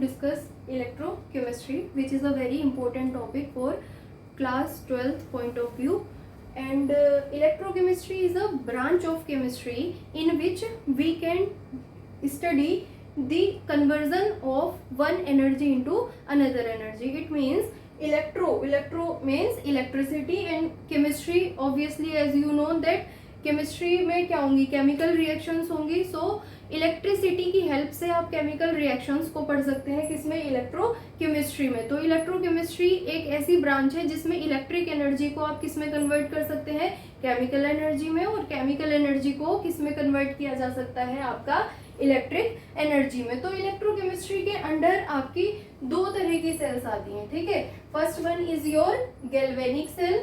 discuss electrochemistry, which is a very important topic for class 12th point of view. And electrochemistry is a branch of chemistry in which we can study the conversion of one energy into another energy. It means electro means electricity, and chemistry obviously as you know that chemistry में क्या होंगी, chemical reactions होंगी. सो electricity की help से आप chemical reactions को पढ़ सकते हैं किसमें, इलेक्ट्रोकेमिस्ट्री में. तो इलेक्ट्रोकेमिस्ट्री एक ऐसी ब्रांच है जिसमें इलेक्ट्रिक एनर्जी को आप किसमें कन्वर्ट कर सकते हैं, केमिकल एनर्जी में, और केमिकल एनर्जी को किसमें कन्वर्ट किया जा सकता है, आपका इलेक्ट्रिक एनर्जी में. तो इलेक्ट्रोकेमिस्ट्री के अंडर आपकी दो तरह की सेल्स आती हैं. ठीक है, first one is your galvanic cell.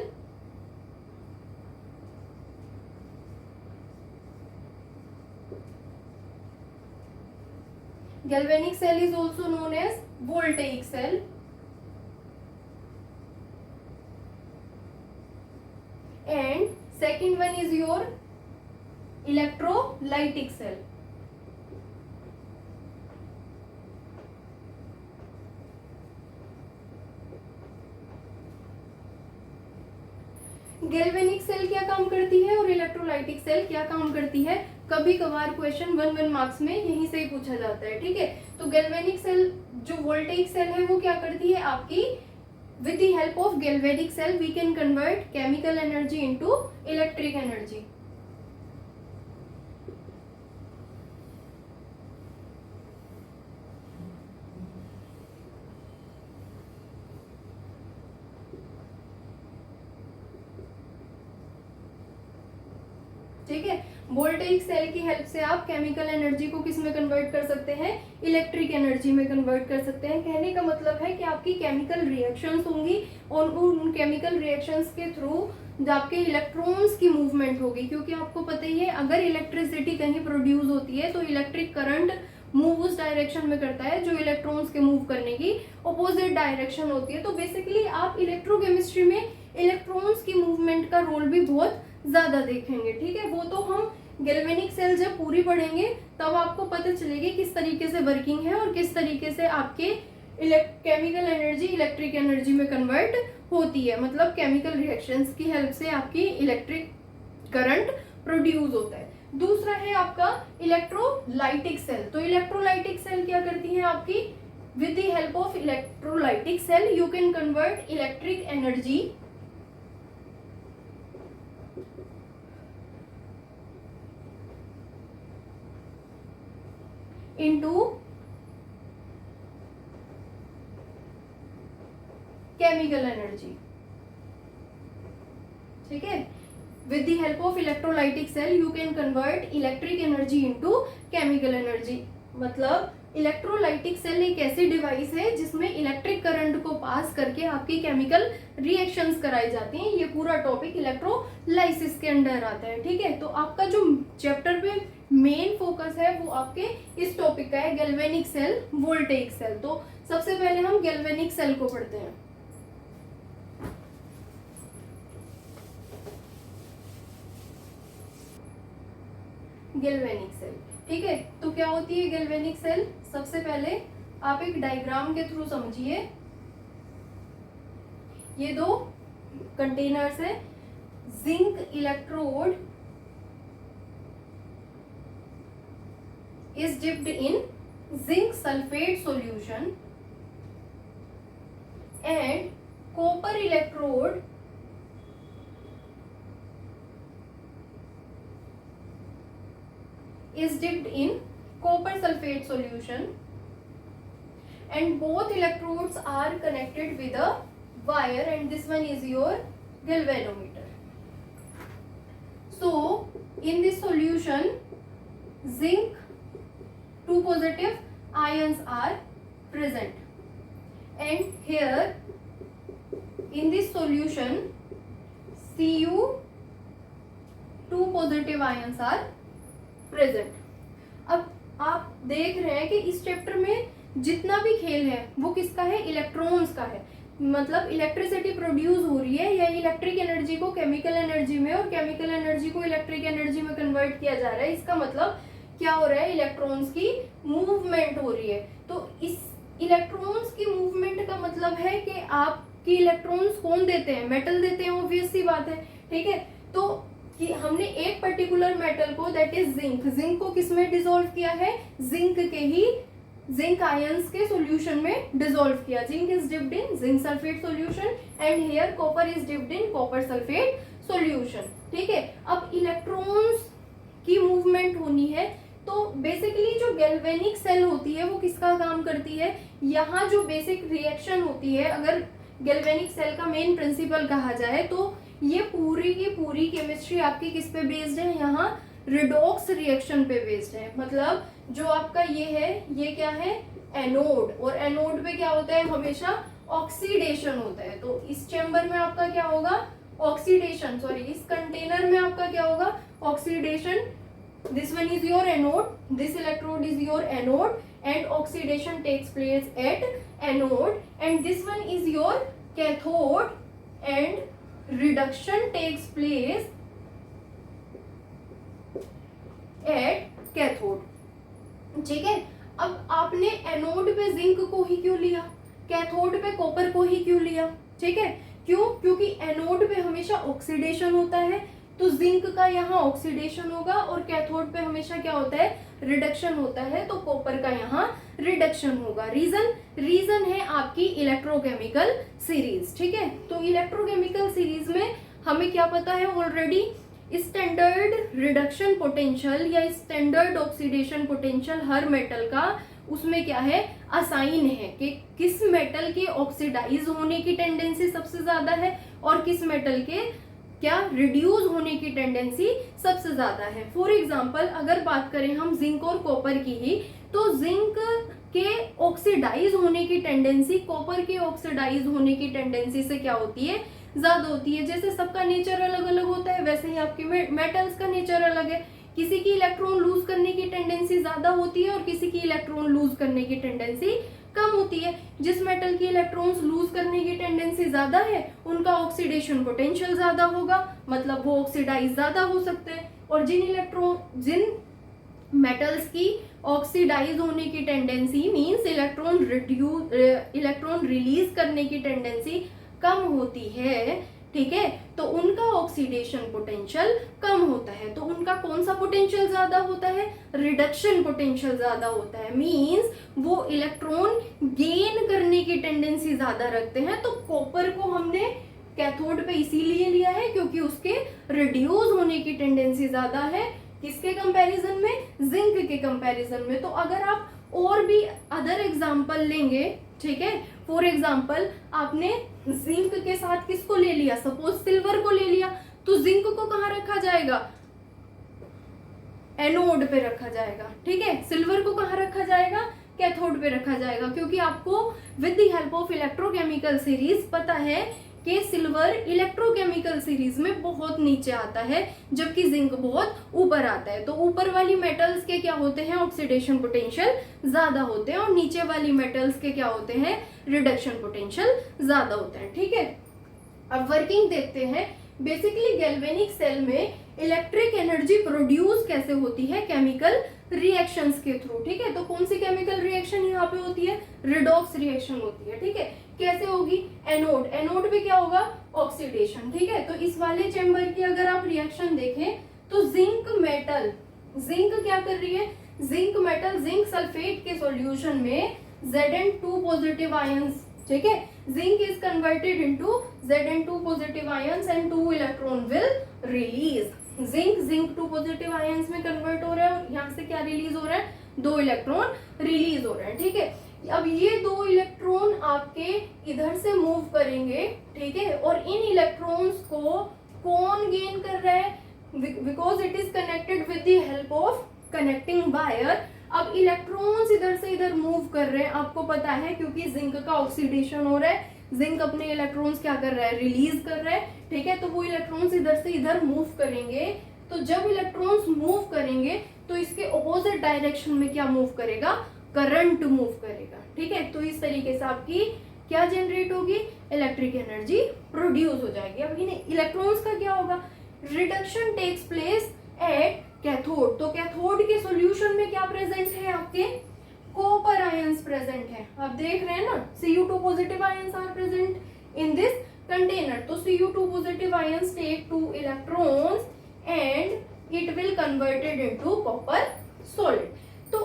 Galvanic cell is also known as voltaic cell. And second one is your electrolytic cell. Galvanic cell क्या काम करती है और इलेक्ट्रोलाइटिक सेल क्या काम करती है, कभी कभार क्वेश्चन 1 मार्क्स में यहीं से ही पूछा जाता है. ठीक है, तो गैल्वेनिक सेल जो वोल्टेइक सेल है वो क्या करती है आपकी, with the help of galvanic cell we can convert chemical energy into electric energy. ठीक है, वोल्टेइक सेल की हेल्प से आप केमिकल एनर्जी को किस में कन्वर्ट कर सकते हैं, इलेक्ट्रिक एनर्जी में कन्वर्ट कर सकते हैं. कहने का मतलब है कि आपकी केमिकल रिएक्शंस होंगी और उन केमिकल रिएक्शंस के थ्रू आपके इलेक्ट्रॉन्स की मूवमेंट होगी. क्योंकि आपको पता ही है अगर इलेक्ट्रिसिटी कहीं प्रोड्यूस होती है तो इलेक्ट्रिक करंट मूव उस डायरेक्शन में करता है जो इलेक्ट्रॉन्स के मूव करने की अपोजिट डायरेक्शन होती है. तो बेसिकली आप इलेक्ट्रोकेमिस्ट्री में इलेक्ट्रॉन्स की मूवमेंट का रोल भी बहुत ज्यादा देखेंगे. ठीक है, वो तो हम गैल्वेनिक सेल जब पूरी पढ़ेंगे तब आपको पता चलेगी किस तरीके से वर्किंग है और किस तरीके से आपके केमिकल एनर्जी इलेक्ट्रिक एनर्जी में कन्वर्ट होती है. मतलब केमिकल रिएक्शंस की हेल्प से आपकी इलेक्ट्रिक करंट प्रोड्यूस होता है. दूसरा है आपका इलेक्ट्रोलाइटिक सेल. तो इलेक्ट्रोलाइटिक सेल क्या करती है आपकी, with the help of electrolytic cell you can convert electric energy into chemical energy. ठीक है, with the help of electrolytic cell you can convert electric energy into chemical energy. मतलब electrolytic cell एक ऐसी device है जिसमें electric current को पास करके आपकी केमिकल रिएक्शंस कराई जाती हैं. ये पूरा टॉपिक इलेक्ट्रोलाइसिस के अंडर आता है. ठीक है, तो आपका जो चैप्टर पे मेन फोकस है वो आपके इस टॉपिक का है, गैल्वेनिक सेल, वोल्टेइक सेल. तो सबसे पहले हम गैल्वेनिक सेल को पढ़ते हैं. Galvanic cell. ठीक है, तो क्या होती है गैल्वेनिक सेल, सबसे पहले आप एक डायग्राम के थ्रू समझिए. ये दो कंटेनर्स है, zinc electrode is dipped in zinc sulfate solution and copper electrode is dipped in copper sulfate solution and both electrodes are connected with a wire and this one is your galvanometer. So in this solution zinc 2 positive ions are present and here in this solution Cu 2 positive ions are present. अब आप देख रहे हैं कि इस chapter में जितना भी खेल है वो किसका है, इलेक्ट्रॉन्स का है. मतलब इलेक्ट्रिसिटी प्रोड्यूस हो रही है या इलेक्ट्रिक एनर्जी को केमिकल एनर्जी में और केमिकल एनर्जी को इलेक्ट्रिक एनर्जी में कन्वर्ट किया जा रहा है. इसका मतलब क्या हो रहा है, इलेक्ट्रॉन्स की मूवमेंट हो रही है. तो इस इलेक्ट्रॉन्स की मूवमेंट का मतलब है कि आपकी इलेक्ट्रॉन्स कौन देते हैं, मेटल देते हैं, ऑब्वियस सी बात है, ठीक है। तो कि हमने एक पर्टिकुलर मेटल को, दैट इज जिंक को किस में डिसॉल्व किया है, जिंक आयंस के सॉल्यूशन में डिसॉल्व किया। Zinc is dipped in zinc sulphate solution and here copper is dipped in copper sulphate solution, ठीक है। अब इलेक्ट्रॉन्स की मूवमेंट होनी है तो बेसिकली जो गैल्वेनिक सेल होती है वो किसका काम करती है, यहाँ जो बेसिक रिएक्शन होती है, अगर गैल्वेनिक सेल का मेन प्रिंसिपल कहा जाए तो ये पूरी की पूरी केमिस्ट्री आपकी किस पे बेस्ड है, यहाँ रिडॉक्स रिएक्शन पे बेस्ड है। मतलब जो आपका ये है, ये क्या है, एनोड, और एनोड पे क्या होता है, हमेशा ऑक्सीडेशन होता है। तो इस चैम्बर में आपका क्या होगा, ऑक्सीडेशन, सॉरी इस कंटेनर में आपका क्या होगा, oxidation. This one is your anode, this electrode is your anode and oxidation takes place at anode, and this one is your cathode and reduction takes place at cathode, ठीक है। अब आपने anode पे zinc को ही क्यों लिया, cathode पे copper को ही क्यों लिया, ठीक है। क्यों, क्योंकि एनोड पे हमेशा ऑक्सीडेशन होता है, तो जिंक का यहाँ ऑक्सीडेशन होगा, और कैथोड पे हमेशा क्या होता है, रिडक्शन होता है, तो कॉपर का यहाँ रिडक्शन होगा। रीजन है आपकी इलेक्ट्रोकेमिकल सीरीज, ठीक है। तो इलेक्ट्रोकेमिकल सीरीज में हमें क्या पता है ऑलरेडी, स्टैंडर्ड रिडक्शन पोटेंशियल या स्टैंडर्ड ऑक्सीडेशन पोटेंशियल हर मेटल का उसमें क्या है, असाइन है कि किस मेटल के ऑक्सीडाइज होने की टेंडेंसी सबसे ज्यादा है और किस मेटल के क्या रिड्यूस होने की टेंडेंसी सबसे ज्यादा है। फॉर एग्जाम्पल अगर बात करें हम जिंक और कॉपर की ही, तो जिंक के ऑक्सीडाइज होने की टेंडेंसी कॉपर के ऑक्सीडाइज होने की टेंडेंसी से क्या होती है, ज्यादा होती है। जैसे सबका नेचर अलग अलग होता है, वैसे ही आपके मेटल्स का नेचर अलग है। किसी की इलेक्ट्रॉन लूज करने की टेंडेंसी ज्यादा होती है और किसी की इलेक्ट्रॉन लूज करने की टेंडेंसी कम होती है। जिस मेटल की इलेक्ट्रॉन्स लूज करने की टेंडेंसी ज्यादा है उनका ऑक्सीडेशन पोटेंशियल ज्यादा होगा, मतलब वो ऑक्सीडाइज ज्यादा हो सकते हैं। और जिन मेटल्स की ऑक्सीडाइज होने की टेंडेंसी मींस इलेक्ट्रॉन रिलीज करने की टेंडेंसी कम होती है, ठीक है, तो उनका ऑक्सीडेशन पोटेंशियल कम होता है। तो उनका कौन सा पोटेंशियल ज्यादा होता है, रिडक्शन पोटेंशियल ज्यादा होता है, मींस वो इलेक्ट्रॉन गेन करने की टेंडेंसी ज्यादा रखते हैं। तो कॉपर को हमने कैथोड पे इसीलिए लिया है क्योंकि उसके रिड्यूस होने की टेंडेंसी ज्यादा है, किसके कंपैरिजन में, जिंक के कंपैरिजन में। तो अगर आप और भी अदर एग्जांपल लेंगे, ठीक है, फॉर एग्जाम्पल आपने जिंक के साथ किसको ले लिया, सपोज सिल्वर को ले लिया, तो जिंक को कहाँ रखा जाएगा, एनोड पे रखा जाएगा, ठीक है। सिल्वर को कहाँ रखा जाएगा, कैथोड पे रखा जाएगा, क्योंकि आपको with the help of electrochemical series पता है कि सिल्वर इलेक्ट्रोकेमिकल सीरीज में बहुत नीचे आता है जबकि जिंक बहुत ऊपर आता है। तो ऊपर वाली मेटल्स के क्या होते हैं, ऑक्सीडेशन पोटेंशियल ज्यादा होते हैं, और नीचे वाली मेटल्स के क्या होते हैं, रिडक्शन पोटेंशियल ज्यादा होता है, ठीक है। अब वर्किंग देखते हैं। बेसिकली गैल्वेनिक सेल में इलेक्ट्रिक एनर्जी प्रोड्यूस कैसे होती है, केमिकल रिएक्शंस के थ्रू, ठीक है। तो कौन सी केमिकल रिएक्शन यहाँ पे होती है, रिडॉक्स रिएक्शन होती है, ठीक है। कैसे होगी, एनोड पे क्या होगा, ऑक्सीडेशन, ठीक है। तो इस वाले चेम्बर की अगर आप रिएक्शन देखें तो जिंक क्या कर रही है, जिंक मेटल जिंक सल्फेट के सॉल्यूशन में Zn2 पॉजिटिव आयंस, ठीक है, zinc is converted into Zn2 positive ions and 2 electron will release. Zinc 2 positive ions में कन्वर्ट हो रहा है और यहाँ से क्या रिलीज हो रहा है, 2 इलेक्ट्रॉन रिलीज हो रहा है, ठीक है। अब ये 2 इलेक्ट्रॉन आपके इधर से मूव करेंगे, ठीक है, और इन इलेक्ट्रॉन्स को कौन गेन कर रहा है, because it is connected with the help of connecting wire. अब इलेक्ट्रॉन्स इधर से इधर मूव कर रहे हैं, आपको पता है क्योंकि जिंक का ऑक्सीडेशन हो रहा है, जिंक अपने इलेक्ट्रॉन्स क्या कर रहा है, रिलीज कर रहा है, ठीक है। तो वो इलेक्ट्रॉन्स इधर से इधर मूव करेंगे, तो जब इलेक्ट्रॉन्स मूव करेंगे तो इसके ऑपोजिट डायरेक्शन में क्या मूव करेगा, करंट मूव करेगा, ठीक है। तो इस तरीके से आपकी क्या जनरेट होगी, इलेक्ट्रिक एनर्जी प्रोड्यूस हो जाएगी। अब इन इलेक्ट्रॉन्स का क्या होगा, reduction takes place at cathode. तो कैथोड के सॉल्यूशन में क्या प्रेजेंट है आपके, कॉपर आयंस प्रेजेंट है, आप देख रहे हैं ना, Cu2 positive ions are present in this container. तो Cu2 positive ions take 2 electrons and it will converted into copper solid. तो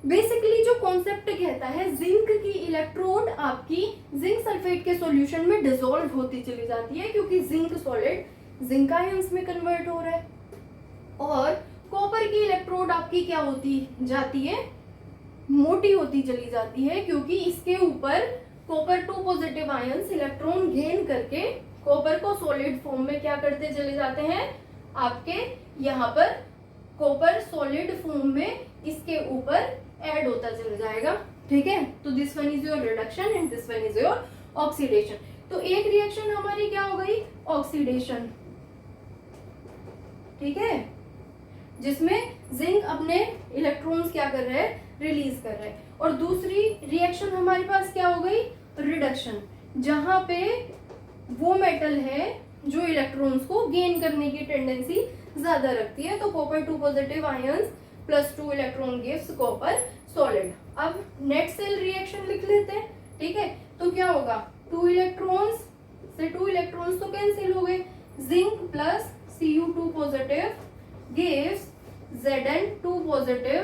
बेसिकली जो कॉन्सेप्ट कहता है, जिंक की इलेक्ट्रोड आपकी जिंक सल्फेट के सॉल्यूशन में डिसॉल्व होती चली जाती है, क्योंकि जिंक सॉलिड जिंक आयंस में कन्वर्ट हो रहा है, और कॉपर की इलेक्ट्रोड आपकी क्या होती जाती है, मोटी होती चली जाती है, क्योंकि इसके ऊपर copper 2 positive ions electron gain करके कॉपर को सॉलिड फॉर्म में क्या करते चले जाते हैं, आपके यहाँ पर कॉपर सॉलिड फॉर्म में इसके ऊपर ऐड होता चला जाएगा। ठीक है, तो this one is your reduction and this one is your oxidation. तो एक रिएक्शन हमारी क्या हो गई, ऑक्सीडेशन, ठीक है, जिसमें जिंक अपने इलेक्ट्रॉन्स क्या कर रहे हैं, रिलीज कर रहे हैं। और दूसरी रिएक्शन हमारे पास क्या हो गई, रिडक्शन, जहां पे वो मेटल है जो इलेक्ट्रॉन्स को गेन करने की टेंडेंसी ज्यादा रखती है। तो copper 2 positive ions plus 2 electron gives copper solid. अब नेट सेल रिएक्शन लिख लेते हैं। ठीक है, तो क्या होगा, 2 इलेक्ट्रॉन्स से 2 इलेक्ट्रॉन्स तो कैंसिल हो गए, zinc plus Cu2 positive gives Zn2 positive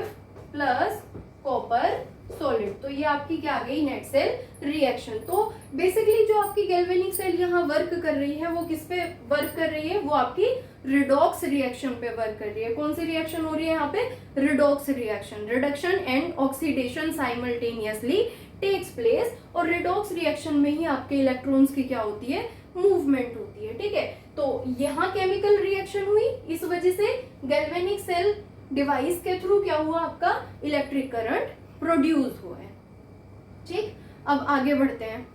plus copper solid. तो ये आपकी क्या आ गई, नेट सेल रिएक्शन। तो बेसिकली जो आपकी गैल्वेनिक सेल यहाँ वर्क कर रही है, वो किस पे वर्क कर रही है, वो आपकी रिडॉक्स रिएक्शन पे वर्क कर रही है। कौन सी रिएक्शन हो रही है यहाँ पे, redox reaction. Reduction and oxidation simultaneously takes place, और रिडॉक्स रिएक्शन में ही आपके इलेक्ट्रॉन्स की क्या होती है, मूवमेंट होती है। ठीक है, तो यहाँ केमिकल रिएक्शन हुई, इस वजह से गैल्वेनिक सेल डिवाइस के थ्रू क्या हुआ, आपका इलेक्ट्रिक करंट प्रोड्यूस हुआ है। ठीक, अब आगे बढ़ते हैं।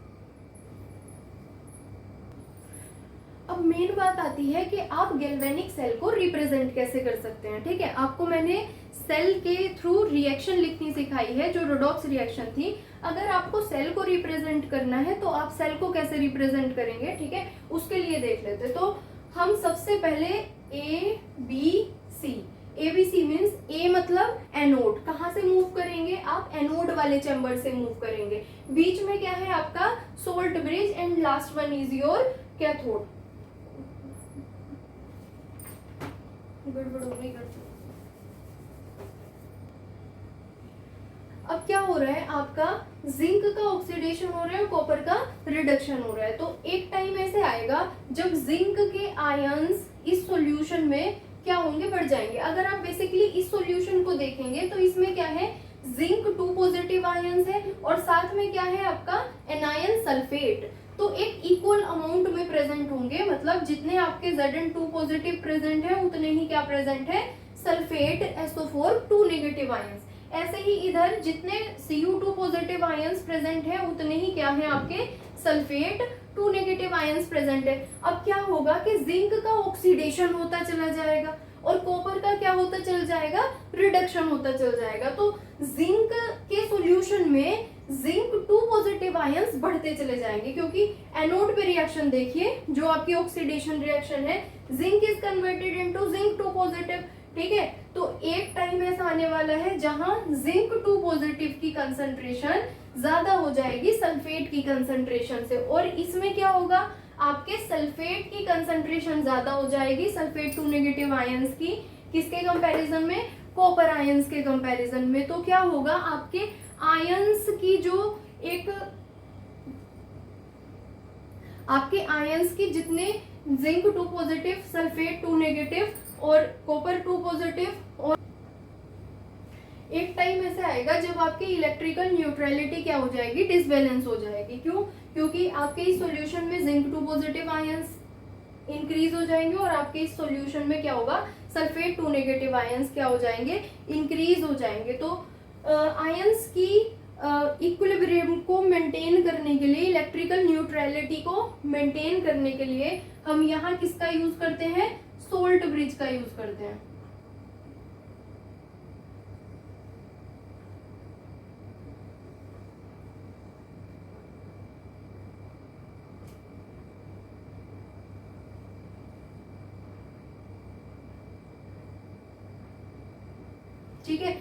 अब मेन बात आती है कि आप गैल्वेनिक सेल को रिप्रेजेंट कैसे कर सकते हैं। ठीक है, आपको मैंने सेल के थ्रू रिएक्शन लिखनी सिखाई है, जो रिडॉक्स रिएक्शन थी। अगर आपको सेल को रिप्रेजेंट करना है तो आप सेल को कैसे रिप्रेजेंट करेंगे, ठीक है, उसके लिए देख लेते। तो हम सबसे पहले A B C, ABC means A मतलब एनोड, कहाँ से मूव करेंगे आप, एनोड वाले चैम्बर से मूव करेंगे। बीच में क्या है आपका, salt bridge, and last one is your cathode. गड़बड़ हो गई करते। अब क्या हो रहा है, आपका जिंक का ऑक्सीडेशन हो रहा है और कॉपर का रिडक्शन हो रहा है। तो एक टाइम ऐसे आएगा जब जिंक के आयंस इस सॉल्यूशन में क्या होंगे, बढ़ जाएंगे। अगर आप बेसिकली इस सॉल्यूशन को देखेंगे तो इसमें क्या है, जिंक 2 पॉजिटिव आयंस है और साथ में क्या है आपका एनायन सल्फेट। तो एक इक्वल अमाउंट में प्रेजेंट होंगे, मतलब जितने आपके Zn2 पॉजिटिव प्रेजेंट है उतने ही क्या प्रेजेंट है, सल्फेट SO4 2 नेगेटिव आयंस। ऐसे ही इधर जितने Cu2 पॉजिटिव आयंस प्रेजेंट है उतने ही क्या है आपके सल्फेट 2 नेगेटिव आयंस प्रेजेंट है। अब क्या होगा कि जिंक का ऑक्सीडेशन होता चला जाएगा और कॉपर का क्या होता चल जाएगा, रिडक्शन होता चल जाएगा। तो जिंक के सॉल्यूशन में जिंक 2 पॉजिटिव आयंस बढ़ते चले जाएंगे, क्योंकि एनोड पे रिएक्शन देखिए, जो आपकी ऑक्सीडेशन रिएक्शन है, zinc is converted into zinc 2 positive. ठीक है, तो एक टाइम ऐसा आने वाला है जहां जिंक 2 पॉजिटिव की कंसंट्रेशन ज्यादा हो जाएगी सल्फेट की कंसंट्रेशन से, और इसमें क्या होगा, आपके सल्फेट की कंसंट्रेशन ज्यादा हो जाएगी, सल्फेट 2 नेगेटिव आयंस की, किसके कंपैरिजन में, कॉपर आयंस के कंपैरिजन में। तो क्या होगा, आपके आयंस की जो एक, आपके आयंस की जितने जिंक 2 पॉजिटिव, सल्फेट 2 नेगेटिव और कॉपर 2 पॉजिटिव, और एक टाइम ऐसे आएगा जब आपकी इलेक्ट्रिकल न्यूट्रलिटी क्या हो जाएगी, डिसबैलेंस हो जाएगी। क्यों, क्योंकि आपके इस सॉल्यूशन में जिंक 2 पॉजिटिव आयंस इंक्रीज हो जाएंगे और आपके इस सॉल्यूशन में क्या होगा, सल्फेट 2 नेगेटिव आयंस क्या हो जाएंगे, इंक्रीज हो जाएंगे। तो आयंस की इक्विलिब्रियम को मेंटेन करने के लिए, इलेक्ट्रिकल न्यूट्रलिटी को मेंटेन करने के लिए हम यहाँ किसका यूज करते हैं, सोल्ट ब्रिज का यूज करते हैं। ठीक है,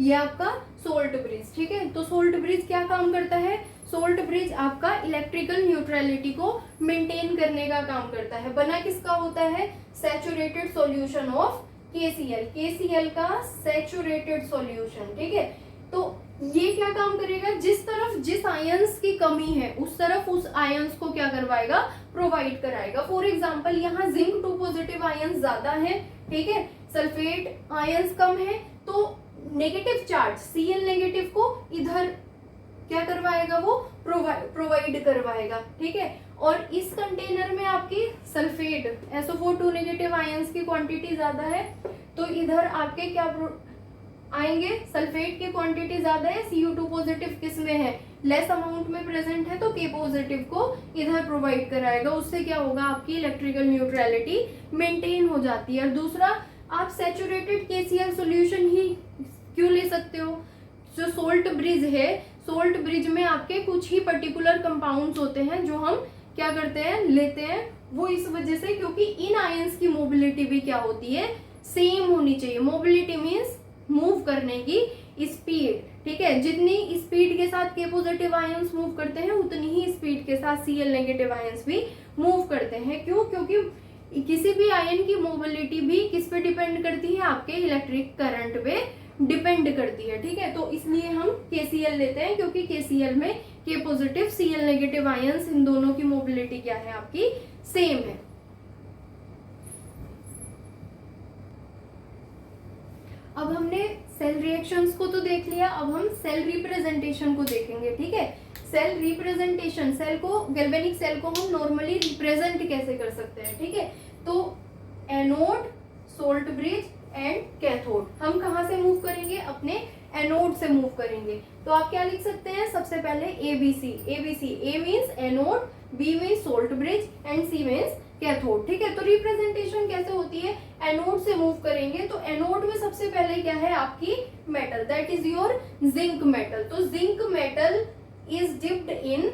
ये आपका सोल्ट ब्रिज, ठीक है। तो सोल्ट ब्रिज क्या काम करता है? सोल्ट ब्रिज आपका इलेक्ट्रिकल न्यूट्रलिटी को मेंटेन करने का काम करता है। बना किसका होता है? Saturated solution of KCl, KCl का सैचुरेटेड सॉल्यूशन, ठीक है। तो ये क्या काम करेगा? जिस तरफ जिस आयंस की कमी है उस तरफ उस आयंस को क्या करवाएगा? प्रोवाइड कराएगा। फॉर एग्जांपल यहाँ जिंक 2 पॉजिटिव आयंस ज्यादा है, ठीक है, सल्फेट आयंस कम है, तो नेगेटिव चार्ज Cl नेगेटिव को इधर क्या करवाएगा? वो प्रोवाइड करवाएगा, ठीक है। और इस कंटेनर में आपकी सल्फेट SO4 नेगेटिव आयंस की क्वांटिटी ज्यादा है, तो इधर आपके क्या आएंगे? सल्फेट की क्वांटिटी ज्यादा है, Cu2 पॉजिटिव किस में है? लेस अमाउंट में प्रेजेंट है, तो K पॉजिटिव को इधर प्रोवाइड कराएगा। उससे क्या होगा? आपकी इलेक्ट्रिकल न्यूट्रलिटी मेंटेन हो जाती है। और दूसरा, आप सैचुरेटेड KCl सॉल्यूशन ही क्यों ले सकते हो? जो सोल्ट ब्रिज है, सोल्ट ब्रिज में आपके कुछ ही पर्टिकुलर कंपाउंड्स होते हैं जो हम क्या करते हैं? लेते हैं। वो इस वजह से क्योंकि इन आयंस की मोबिलिटी भी क्या होती है? सेम होनी चाहिए। मोबिलिटी मीन्स मूव करने की स्पीड, ठीक है। जितनी स्पीड के साथ K पॉजिटिव आयंस मूव करते हैं उतनी ही स्पीड के साथ Cl नेगेटिव आयंस भी मूव करते हैं। क्यों? क्योंकि किसी भी आयन की मोबिलिटी भी किस पे डिपेंड करती है? आपके इलेक्ट्रिक करंट पे डिपेंड करती है, ठीक है। तो इसलिए हम KCl लेते हैं, क्योंकि KCl में K positive Cl negative ions in दोनों की मोबिलिटी क्या है? आपकी सेम है। अब हमने सेल रिएक्शंस को तो देख लिया, अब हम सेल रिप्रेजेंटेशन को देखेंगे, ठीक है। सेल रिप्रेजेंटेशन, सेल को, गैल्वेनिक सेल को हम नॉर्मली रिप्रेजेंट कैसे कर सकते हैं, ठीक है। तो anode, salt bridge and cathode, हम कहाँ से मूव करेंगे? अपने एनोड से मूव करेंगे। तो आप क्या लिख सकते हैं? सबसे पहले ABC, A means anode, B means salt bridge and C means cathode, ठीक है। तो रिप्रेजेंटेशन कैसे होती है? एनोड से मूव करेंगे, तो एनोड में सबसे पहले क्या है? आपकी metal, that is your zinc metal. तो zinc metal is dipped in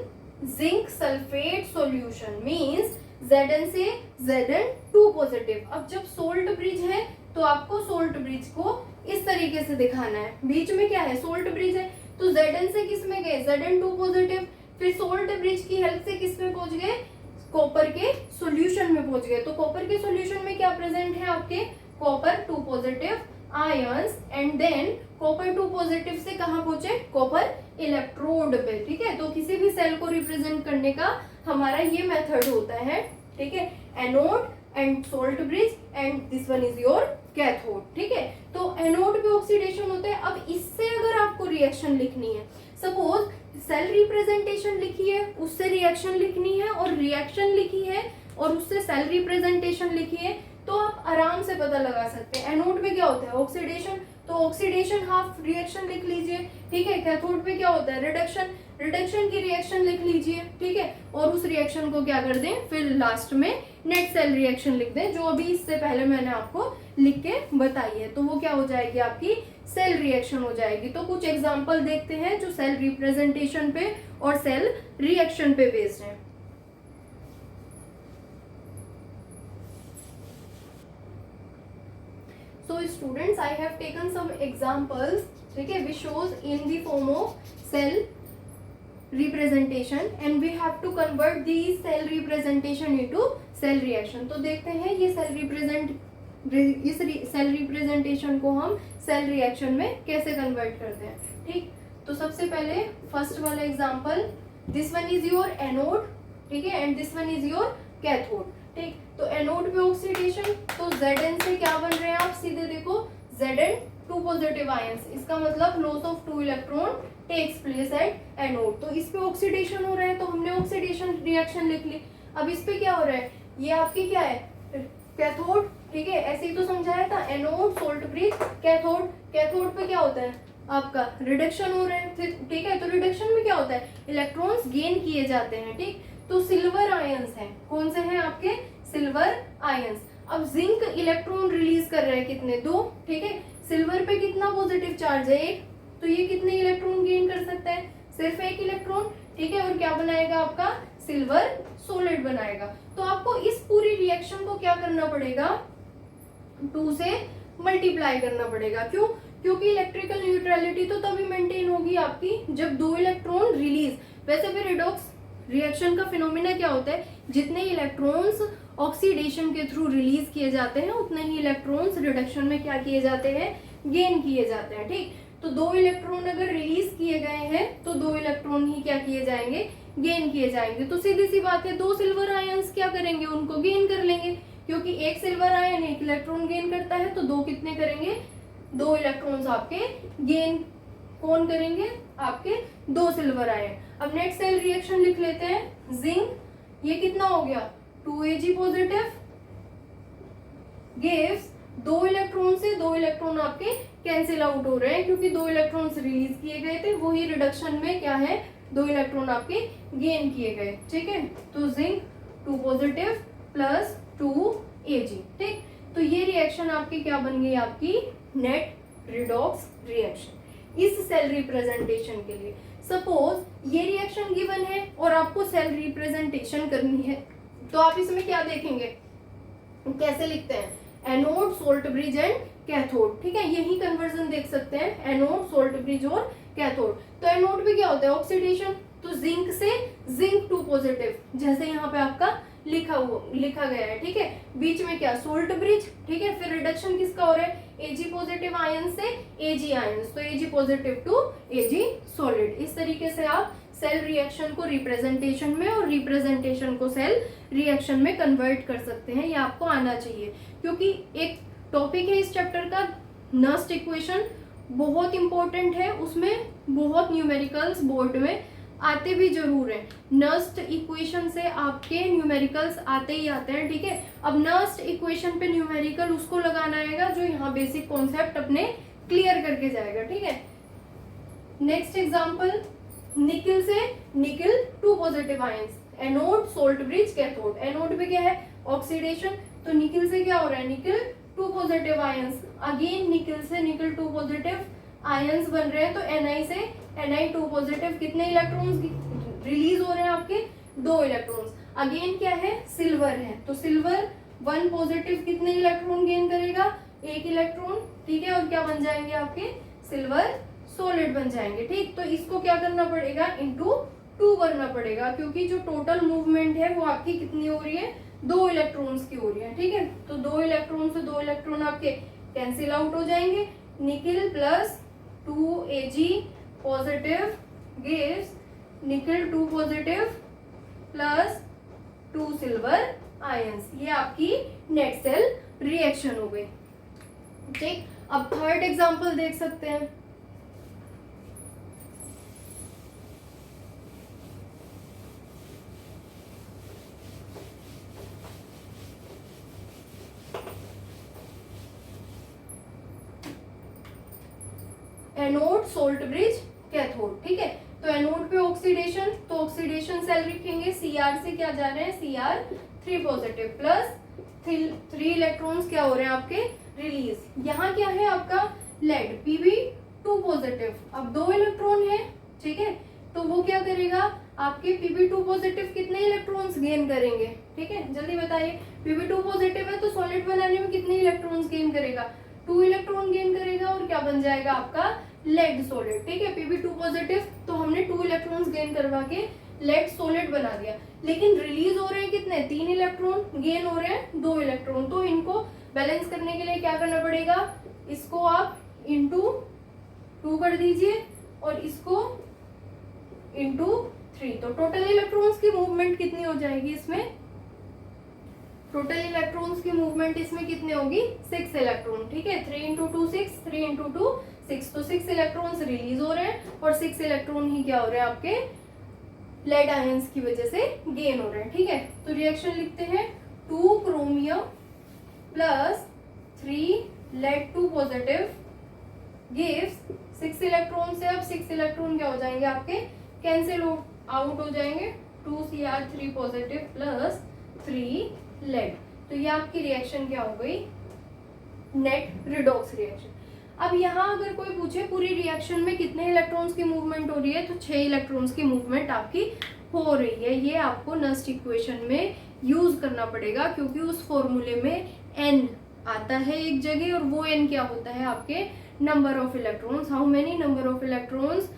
zinc sulphate solution, means Zn से Zn2 पॉजिटिव। अब जब सोल्ट ब्रिज है तो आपको सोल्ट ब्रिज को इस तरीके से दिखाना है। बीच में क्या है? सोल्ट ब्रिज है, तो Zn से किस में गए? Zn2 positive. फिर सोल्ट ब्रिज की हेल्प से किस में पहुंच गए? कॉपर के सॉल्यूशन में पहुंच गए। तो कॉपर के सॉल्यूशन में क्या प्रेजेंट है? आपके copper 2 positive ions, and than copper 2 positive से कहाँ पहुंचे? कॉपर इलेक्ट्रोड पे, ठीक है। तो किसी भी सेल को रिप्रेजेंट करने का हमारा ये मेथड होता है, ठीक है। Anode and salt bridge and this one is your cathode, ठीक है। तो एनोड पे ऑक्सीडेशन होता है। अब इससे अगर आपको रिएक्शन लिखनी है, सपोज सेल रिप्रेजेंटेशन लिखी है, उससे रिएक्शन लिखनी है, और रिएक्शन लिखी है और उससे सेल रिप्रेजेंटेशन लिखी है, तो आप आराम से पता लगा सकते हैं। एनोड पे क्या होता है? ऑक्सीडेशन, तो ऑक्सीडेशन हाफ रिएक्शन लिख लीजिए, ठीक है। कैथोड पे क्या होता है? रिडक्शन, रिडक्शन की रिएक्शन लिख लीजिए, ठीक है। और उस रिएक्शन को क्या कर दें? फिर लास्ट में नेट सेल रिएक्शन लिख दें, जो अभी इससे पहले मैंने आपको लिख के बताई है। तो वो क्या हो जाएगी? आपकी सेल रिएक्शन हो जाएगी। तो कुछ एग्जांपल देखते हैं जो सेल रिप्रेजेंटेशन पे और सेल रिएक्शन पे बेस्ड है। So students, I have taken some examples, ठीक है, which shows in the form of cell representation and we have to convert these cell representation into cell reaction। तो देखते हैं ये इस सेल रिप्रेजेंटेशन को हम सेल रिएक्शन में कैसे कन्वर्ट करते हैं, ठीक। तो सबसे पहले फर्स्ट वाला example, this one is your anode, ठीक है, and this one is your cathode, ठीक। तो एनोड पे ऑक्सीडेशन, तो Zn से क्या बन रहे हैं? आप सीधे देखो, Zn2 पॉजिटिव आयंस, इसका मतलब loss of 2 electron takes place at anode. तो इस पे ऑक्सीडेशन हो रहा है, तो हमने ऑक्सीडेशन रिएक्शन लिख ली। अब इस पे क्या हो रहा है? ये आपकी क्या है? कैथोड, ठीक है, ऐसे ही तो समझाया था, anode, salt bridge, cathode. Cathode पे क्या होता है? आपका रिडक्शन हो रहा है, ठीक है। तो रिडक्शन में क्या होता है? इलेक्ट्रॉन्स गेन किए जाते हैं, ठीक। तो सिल्वर आयंस हैं, कौन से हैं? आपके सिल्वर आयंस। अब जिंक इलेक्ट्रॉन रिलीज कर रहा है, कितने? 2, ठीक है। सिल्वर पे कितना पॉजिटिव चार्ज है? 1, तो ये कितने इलेक्ट्रॉन गेन कर सकता है? सिर्फ 1 इलेक्ट्रॉन, ठीक है। और क्या बनाएगा? आपका सिल्वर सॉलिड बनाएगा। तो आपको इस पूरी रिएक्शन को क्या करना पड़ेगा? 2 से मल्टीप्लाई करना पड़ेगा। क्यों? क्योंकि इलेक्ट्रिकल न्यूट्रलिटी तो तभी मेंटेन होगी आपकी जब दो इलेक्ट्रॉन रिलीज। वैसे भी रिडॉक्स रिएक्शन का फिनोमिना क्या होता है, जितने इलेक्ट्रॉन्स ऑक्सीडेशन के थ्रू रिलीज किए जाते हैं उतने ही इलेक्ट्रॉन्स रिडक्शन में क्या किए जाते हैं, गेन किए जाते हैं। ठीक, तो दो इलेक्ट्रॉन अगर रिलीज किए गए हैं तो दो इलेक्ट्रॉन ही क्या किए जाएंगे, गेन किए जाएंगे। तो सीधी सी बात है, दो सिल्वर आयंस क्या करेंगे, उनको गेन कर लेंगे, क्योंकि एक सिल्वर आयन एक इलेक्ट्रॉन गेन करता है, तो दो कितने करेंगे, दो इलेक्ट्रॉन्स आपके गेन कौन करेंगे, आपके दो सिल्वर आयन। अब नेक्स्ट सेल रिएक्शन लिख लेते हैं, जिंक, ये कितना हो गया 2Ag पॉजिटिव गिव्स, दो इलेक्ट्रॉन से दो इलेक्ट्रॉन आपके कैंसिल आउट हो रहे हैं क्योंकि दो इलेक्ट्रॉन्स रिलीज किए गए थे, वही रिडक्शन में क्या है, दो इलेक्ट्रॉन आपके गेन किए गए। ठीक है, तो जिंक 2 पॉजिटिव प्लस 2Ag। ठीक, तो ये रिएक्शन आपकी क्या बन गई, आपकी नेट रिडॉक्स रिएक्शन इस सेल रिप्रेजेंटेशन के लिए। सपोज ये रिएक्शन गिवन है और आपको सेल रिप्रेजेंटेशन करनी है, तो आप इसमें क्या देखेंगे, कैसे लिखते हैं, anode, salt bridge and cathode. ठीक है, यही कन्वर्जन देख सकते हैं, एनोड, सोल्ट ब्रिज और कैथोड। तो एनोड पे क्या होता है, ऑक्सीडेशन, तो जिंक से जिंक 2 पॉजिटिव, जैसे यहाँ पे आपका लिखा गया है। ठीक है, बीच में क्या, सोल्ट ब्रिज। ठीक है, फिर रिडक्शन किसका हो रहा है, Ag पॉजिटिव आयन से Ag आयन, तो Ag positive to Ag solid. इस तरीके से आप सेल रिएक्शन को रिप्रेजेंटेशन में और रिप्रेजेंटेशन को सेल रिएक्शन में कन्वर्ट कर सकते हैं। ये आपको आना चाहिए, क्योंकि एक टॉपिक है इस चैप्टर का, नस्ट इक्वेशन, बहुत इंपॉर्टेंट है, उसमें बहुत न्यूमेरिकल्स बोर्ड में आते भी जरूर है। नस्ट इक्वेशन से आपके न्यूमेरिकल्स आते ही आते हैं। ठीक है, अब नस्ट इक्वेशन पे न्यूमेरिकल उसको लगाना आएगा जो यहाँ बेसिक कॉन्सेप्ट अपने क्लियर करके जाएगा। ठीक है, नेक्स्ट एग्जांपल, निकिल से nickel 2 positive ions, anode, salt bridge, cathode. Anode पे क्या है, ऑक्सीडेशन, तो निकिल से क्या हो रहा है, nickel 2 positive ions, again nickel से निकिल 2 पॉजिटिव आयंस बन रहे हैं, तो Ni से Ni 2 पॉजिटिव, कितने इलेक्ट्रॉन्स रिलीज हो रहे हैं आपके, 2 इलेक्ट्रॉन्स। अगेन क्या है, सिल्वर है, तो सिल्वर 1 पॉजिटिव कितने इलेक्ट्रॉन गेन करेगा, 1 इलेक्ट्रॉन। ठीक है, और क्या बन जाएंगे आपके, सिल्वर सॉलिड बन जाएंगे। ठीक, तो इसको क्या करना पड़ेगा, इंटू 2 करना पड़ेगा, क्योंकि जो टोटल मूवमेंट है वो आपकी कितनी हो रही है, 2 इलेक्ट्रॉन्स की हो रही है। ठीक है, तो 2 इलेक्ट्रॉन से 2 इलेक्ट्रॉन आपके कैंसिल आउट हो जाएंगे, nickel plus 2Ag positive gives nickel 2 positive plus 2 silver ions. ये आपकी नेट सेल रिएक्शन हो गई। ठीक, अब थर्ड एग्जांपल देख सकते हैं, एनोड, सोल्ट ब्रिज, कैथोड। ठीक है, तो एनोड पे ऑक्सीडेशन, तो ऑक्सीडेशन सेल लिखेंगे, Cr से क्या जा रहे हैं, Cr 3 पॉजिटिव प्लस 3 इलेक्ट्रॉन्स क्या हो रहे हैं आपके, रिलीज। यहाँ क्या है आपका लेड, Pb2 पॉजिटिव, अब 2 इलेक्ट्रॉन है। ठीक है, तो वो क्या करेगा, आपके Pb2 पॉजिटिव कितने इलेक्ट्रॉन्स गेन करेंगे, ठीक है, जल्दी बताइए। Pb2 पॉजिटिव है तो सॉलिड बनाने में कितने इलेक्ट्रॉन्स गेन करेगा, 2 इलेक्ट्रॉन गेन करेगा, और क्या बन जाएगा आपका लेड सॉलिड। ठीक है, Pb2 पॉजिटिव, तो हमने 2 इलेक्ट्रॉन्स गेन करवा के लेड सॉलिड बना दिया, लेकिन रिलीज हो रहे हैं कितने, 3 इलेक्ट्रॉन, गेन हो रहे हैं 2 इलेक्ट्रॉन। तो इनको बैलेंस करने के लिए क्या करना पड़ेगा, इसको आप इंटू 2 कर दीजिए और इसको इंटू 3, तो टोटल इलेक्ट्रॉन्स की मूवमेंट कितनी हो जाएगी इसमें, टोटल इलेक्ट्रॉन्स की मूवमेंट इसमें कितने होगी, 6 इलेक्ट्रॉन। ठीक है, 3 इंटू 2 6, 3 इंटू 2 6, तो 6 इलेक्ट्रॉन्स रिलीज हो रहे हैं और 6 इलेक्ट्रॉन ही क्या हो रहे हैं आपके लेड आयंस की वजह से गेन हो रहे हैं। ठीक है, तो रिएक्शन लिखते हैं, 2 chromium plus 3 lead 2 positive gives 6 electron से, अब 6 इलेक्ट्रॉन क्या हो जाएंगे आपके कैंसिल आउट हो जाएंगे, 2Cr3 पॉजिटिव प्लस 3 लेड। तो ये आपकी रिएक्शन क्या हो गई, नेट रिडॉक्स रिएक्शन। अब यहाँ अगर कोई पूछे पूरी रिएक्शन में कितने इलेक्ट्रॉन्स की मूवमेंट हो रही है, तो 6 इलेक्ट्रॉन्स की मूवमेंट आपकी हो रही है। ये आपको नस्ट इक्वेशन में यूज करना पड़ेगा, क्योंकि उस फॉर्मूले में n आता है एक जगह और वो n क्या होता है आपके number of electrons, how many number of electrons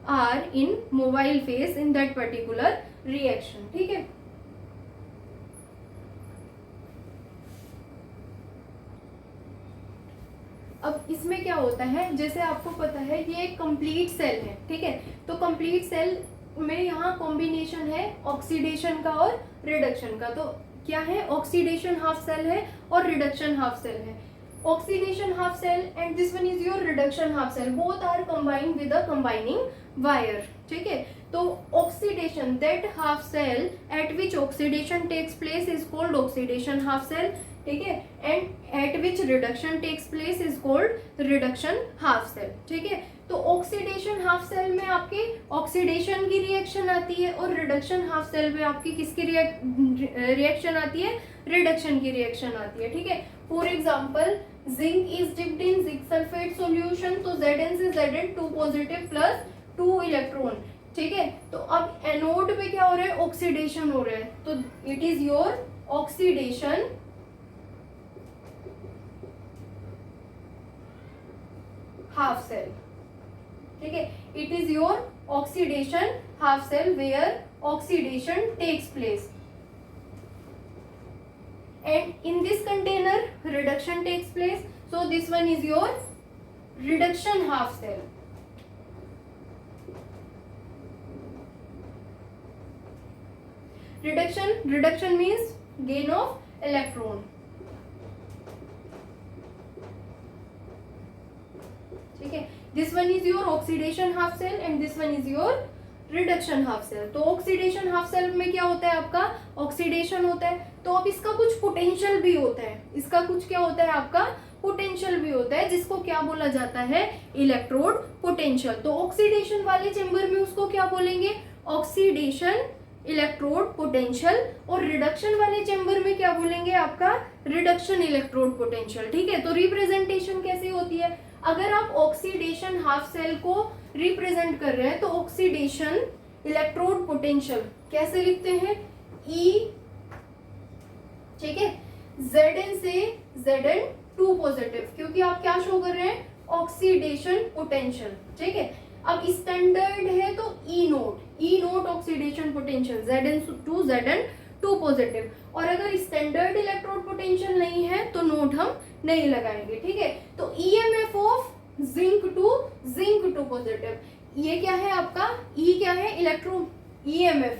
are in mobile phase in that particular reaction. ठीक है. अब इसमें क्या होता है, जैसे आपको पता है ये एक कंप्लीट सेल है, ठीक है. तो कंप्लीट सेल में यहाँ कॉम्बिनेशन है ऑक्सीडेशन का और रिडक्शन का. तो क्या है, ऑक्सीडेशन हाफ सेल है और रिडक्शन हाफ सेल है. Oxidation half cell and this one is your reduction half cell, both are combined with a combining wire. ठीक है. तो oxidation, that half cell at which oxidation takes place is called oxidation half cell. ठीक है. And at which reduction takes place is called reduction half cell. ठीक है. तो oxidation half cell में आपके ऑक्सीडेशन की रिएक्शन आती है और रिडक्शन हाफ सेल में आपकी किसकी रिएक्शन आती है, रिडक्शन की रिएक्शन आती है. ठीक है. For example zinc is dipped in zinc sulphate solution, तो Zn से Zn 2 पॉजिटिव प्लस 2 इलेक्ट्रॉन. ठीक है. तो अब एनोड पे क्या हो रहा है, ऑक्सीडेशन हो रहा है. तो it is your oxidation half cell. ठीक है. It is your oxidation half cell where oxidation takes place. And in this container reduction takes place, so this one is your reduction half cell. Reduction means gain of electron. ठीक है. This one is your oxidation half cell and this one is your reduction half cell. तो oxidation half cell में क्या होता है, आपका oxidation होता है. तो अब इसका कुछ पोटेंशियल भी होता है, इसका कुछ क्या होता है, आपका पोटेंशियल भी होता है, जिसको क्या बोला जाता है, इलेक्ट्रोड पोटेंशियल. तो ऑक्सीडेशन वाले चेंबर में उसको क्या बोलेंगे, ऑक्सीडेशन इलेक्ट्रोड पोटेंशियल. और रिडक्शन वाले चेंबर में क्या बोलेंगे, आपका रिडक्शन इलेक्ट्रोड पोटेंशियल. ठीक है. तो रिप्रेजेंटेशन कैसी होती है, अगर आप ऑक्सीडेशन हाफ सेल को रिप्रेजेंट कर रहे हैं तो ऑक्सीडेशन इलेक्ट्रोड पोटेंशियल कैसे लिखते हैं, E. ठीक है. Zn से Zn 2 पॉजिटिव, क्योंकि आप क्या शो कर रहे हैं, ऑक्सीडेशन पोटेंशियल. ठीक है. अब स्टैंडर्ड है तो E note oxidation potential, Zn 2 positive. और अगर स्टैंडर्ड इलेक्ट्रोड पोटेंशियल नहीं है तो नोट हम नहीं लगाएंगे. ठीक है. तो EMF of zinc to positive, ये क्या है आपका, E क्या है, इलेक्ट्रो EMF.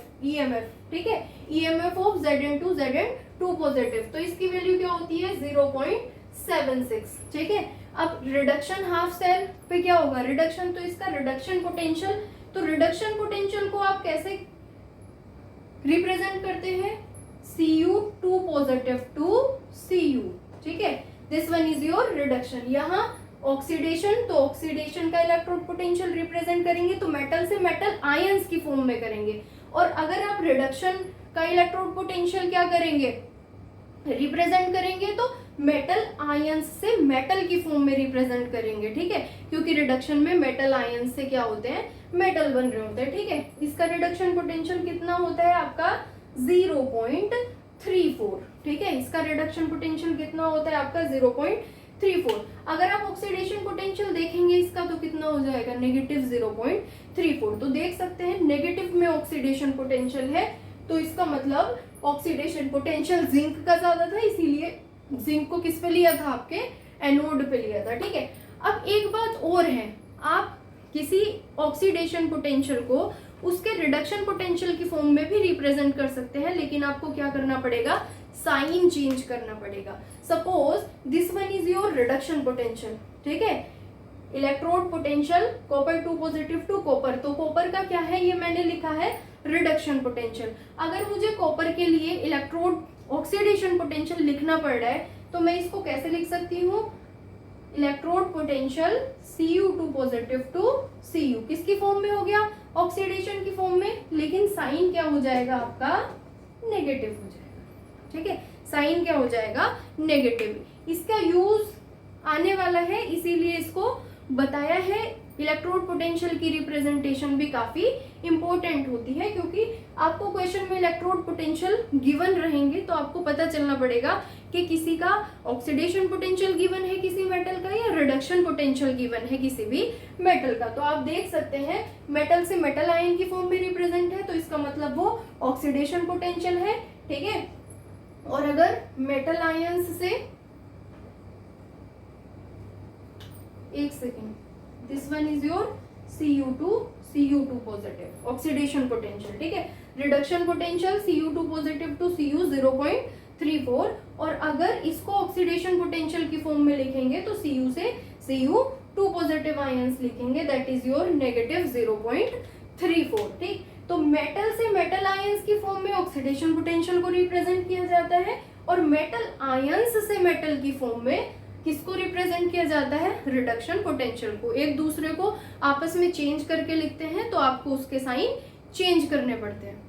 ठीक है. EMF of Zn to Zn 2 positive, तो इसकी वैल्यू क्या होती है, 0.76. ठीक है. अब रिडक्शन हाफ सेल पे क्या होगा, रिडक्शन, तो इसका रिडक्शन पोटेंशियल. तो रिडक्शन पोटेंशियल को आप कैसे रिप्रेजेंट करते हैं, Cu 2 पॉजिटिव टू Cu. ठीक है. This one is your reduction. यहाँ ऑक्सीडेशन, तो ऑक्सीडेशन का इलेक्ट्रोड पोटेंशियल रिप्रेजेंट करेंगे तो मेटल से मेटल आयंस की फॉर्म में करेंगे. और अगर आप रिडक्शन का इलेक्ट्रोड पोटेंशियल क्या करेंगे, रिप्रेजेंट करेंगे तो मेटल आयंस से मेटल की फॉर्म में रिप्रेजेंट करेंगे. ठीक है. क्योंकि रिडक्शन में मेटल आयंस से क्या होते हैं, मेटल बन रहे होते हैं. ठीक है. इसका रिडक्शन पोटेंशियल कितना होता है आपका, 0.34. ठीक है. इसका रिडक्शन पोटेंशियल कितना होता है आपका, 0.34. अगर आप ऑक्सीडेशन पोटेंशियल देखेंगे इसका तो कितना हो जाएगा, नेगेटिव 0.34. तो देख सकते हैं नेगेटिव में ऑक्सीडेशन पोटेंशियल है, तो इसका मतलब ऑक्सीडेशन पोटेंशियल जिंक का ज्यादा था, इसीलिए जिंक को किस पे लिया था, आपके एनोड पे लिया था. ठीक है. अब एक बात और है, आप किसी ऑक्सीडेशन पोटेंशियल को उसके रिडक्शन पोटेंशियल की फॉर्म में भी रिप्रेजेंट कर सकते हैं, लेकिन आपको क्या करना पड़ेगा, साइन चेंज करना पड़ेगा. Suppose this one is your reduction potential. ठीक है. Electrode potential copper 2 positive to copper, तो कॉपर का क्या है, ये मैंने लिखा है रिडक्शन पोटेंशियल. अगर मुझे कॉपर के लिए इलेक्ट्रोड ऑक्सीडेशन पोटेंशियल लिखना पड़ रहा है तो मैं इसको कैसे लिख सकती हूँ, electrode potential Cu 2 positive to Cu. किसकी फॉर्म में हो गया, ऑक्सीडेशन की फॉर्म में, लेकिन साइन क्या हो जाएगा आपका, नेगेटिव हो जाएगा. ठीक है. साइन क्या हो जाएगा, नेगेटिव. इसका यूज आने वाला है, इसीलिए इसको बताया है इलेक्ट्रोड पोटेंशियल की रिप्रेजेंटेशन भी काफी इंपॉर्टेंट होती है, क्योंकि आपको क्वेश्चन में इलेक्ट्रोड पोटेंशियल गिवन रहेंगे तो आपको पता चलना पड़ेगा कि किसी का ऑक्सीडेशन पोटेंशियल गिवन है किसी मेटल का या रिडक्शन पोटेंशियल गिवन है किसी भी मेटल का। तो आप देख सकते हैं मेटल से मेटल आयन की फॉर्म में रिप्रेजेंट है, तो इसका मतलब वो ऑक्सीडेशन पोटेंशियल है, ठीक है। और अगर मेटल आयंस से, एक second, this one is your Cu2 positive oxidation potential, ठीक है। Reduction potential Cu2 positive to Cu 0.34, और अगर इसको ऑक्सीडेशन पोटेंशियल की फॉर्म में लिखेंगे तो Cu से Cu2 पॉजिटिव आयंस लिखेंगे, दैट इज योर नेगेटिव 0.34, ठीक। तो मेटल से मेटल आयंस की फॉर्म में ऑक्सीडेशन पोटेंशियल को रिप्रेजेंट किया जाता है, और मेटल आयंस से मेटल की फॉर्म में किसको रिप्रेजेंट किया जाता है, रिडक्शन पोटेंशियल को। एक दूसरे को आपस में चेंज करके लिखते हैं तो आपको उसके साइन चेंज करने पड़ते हैं।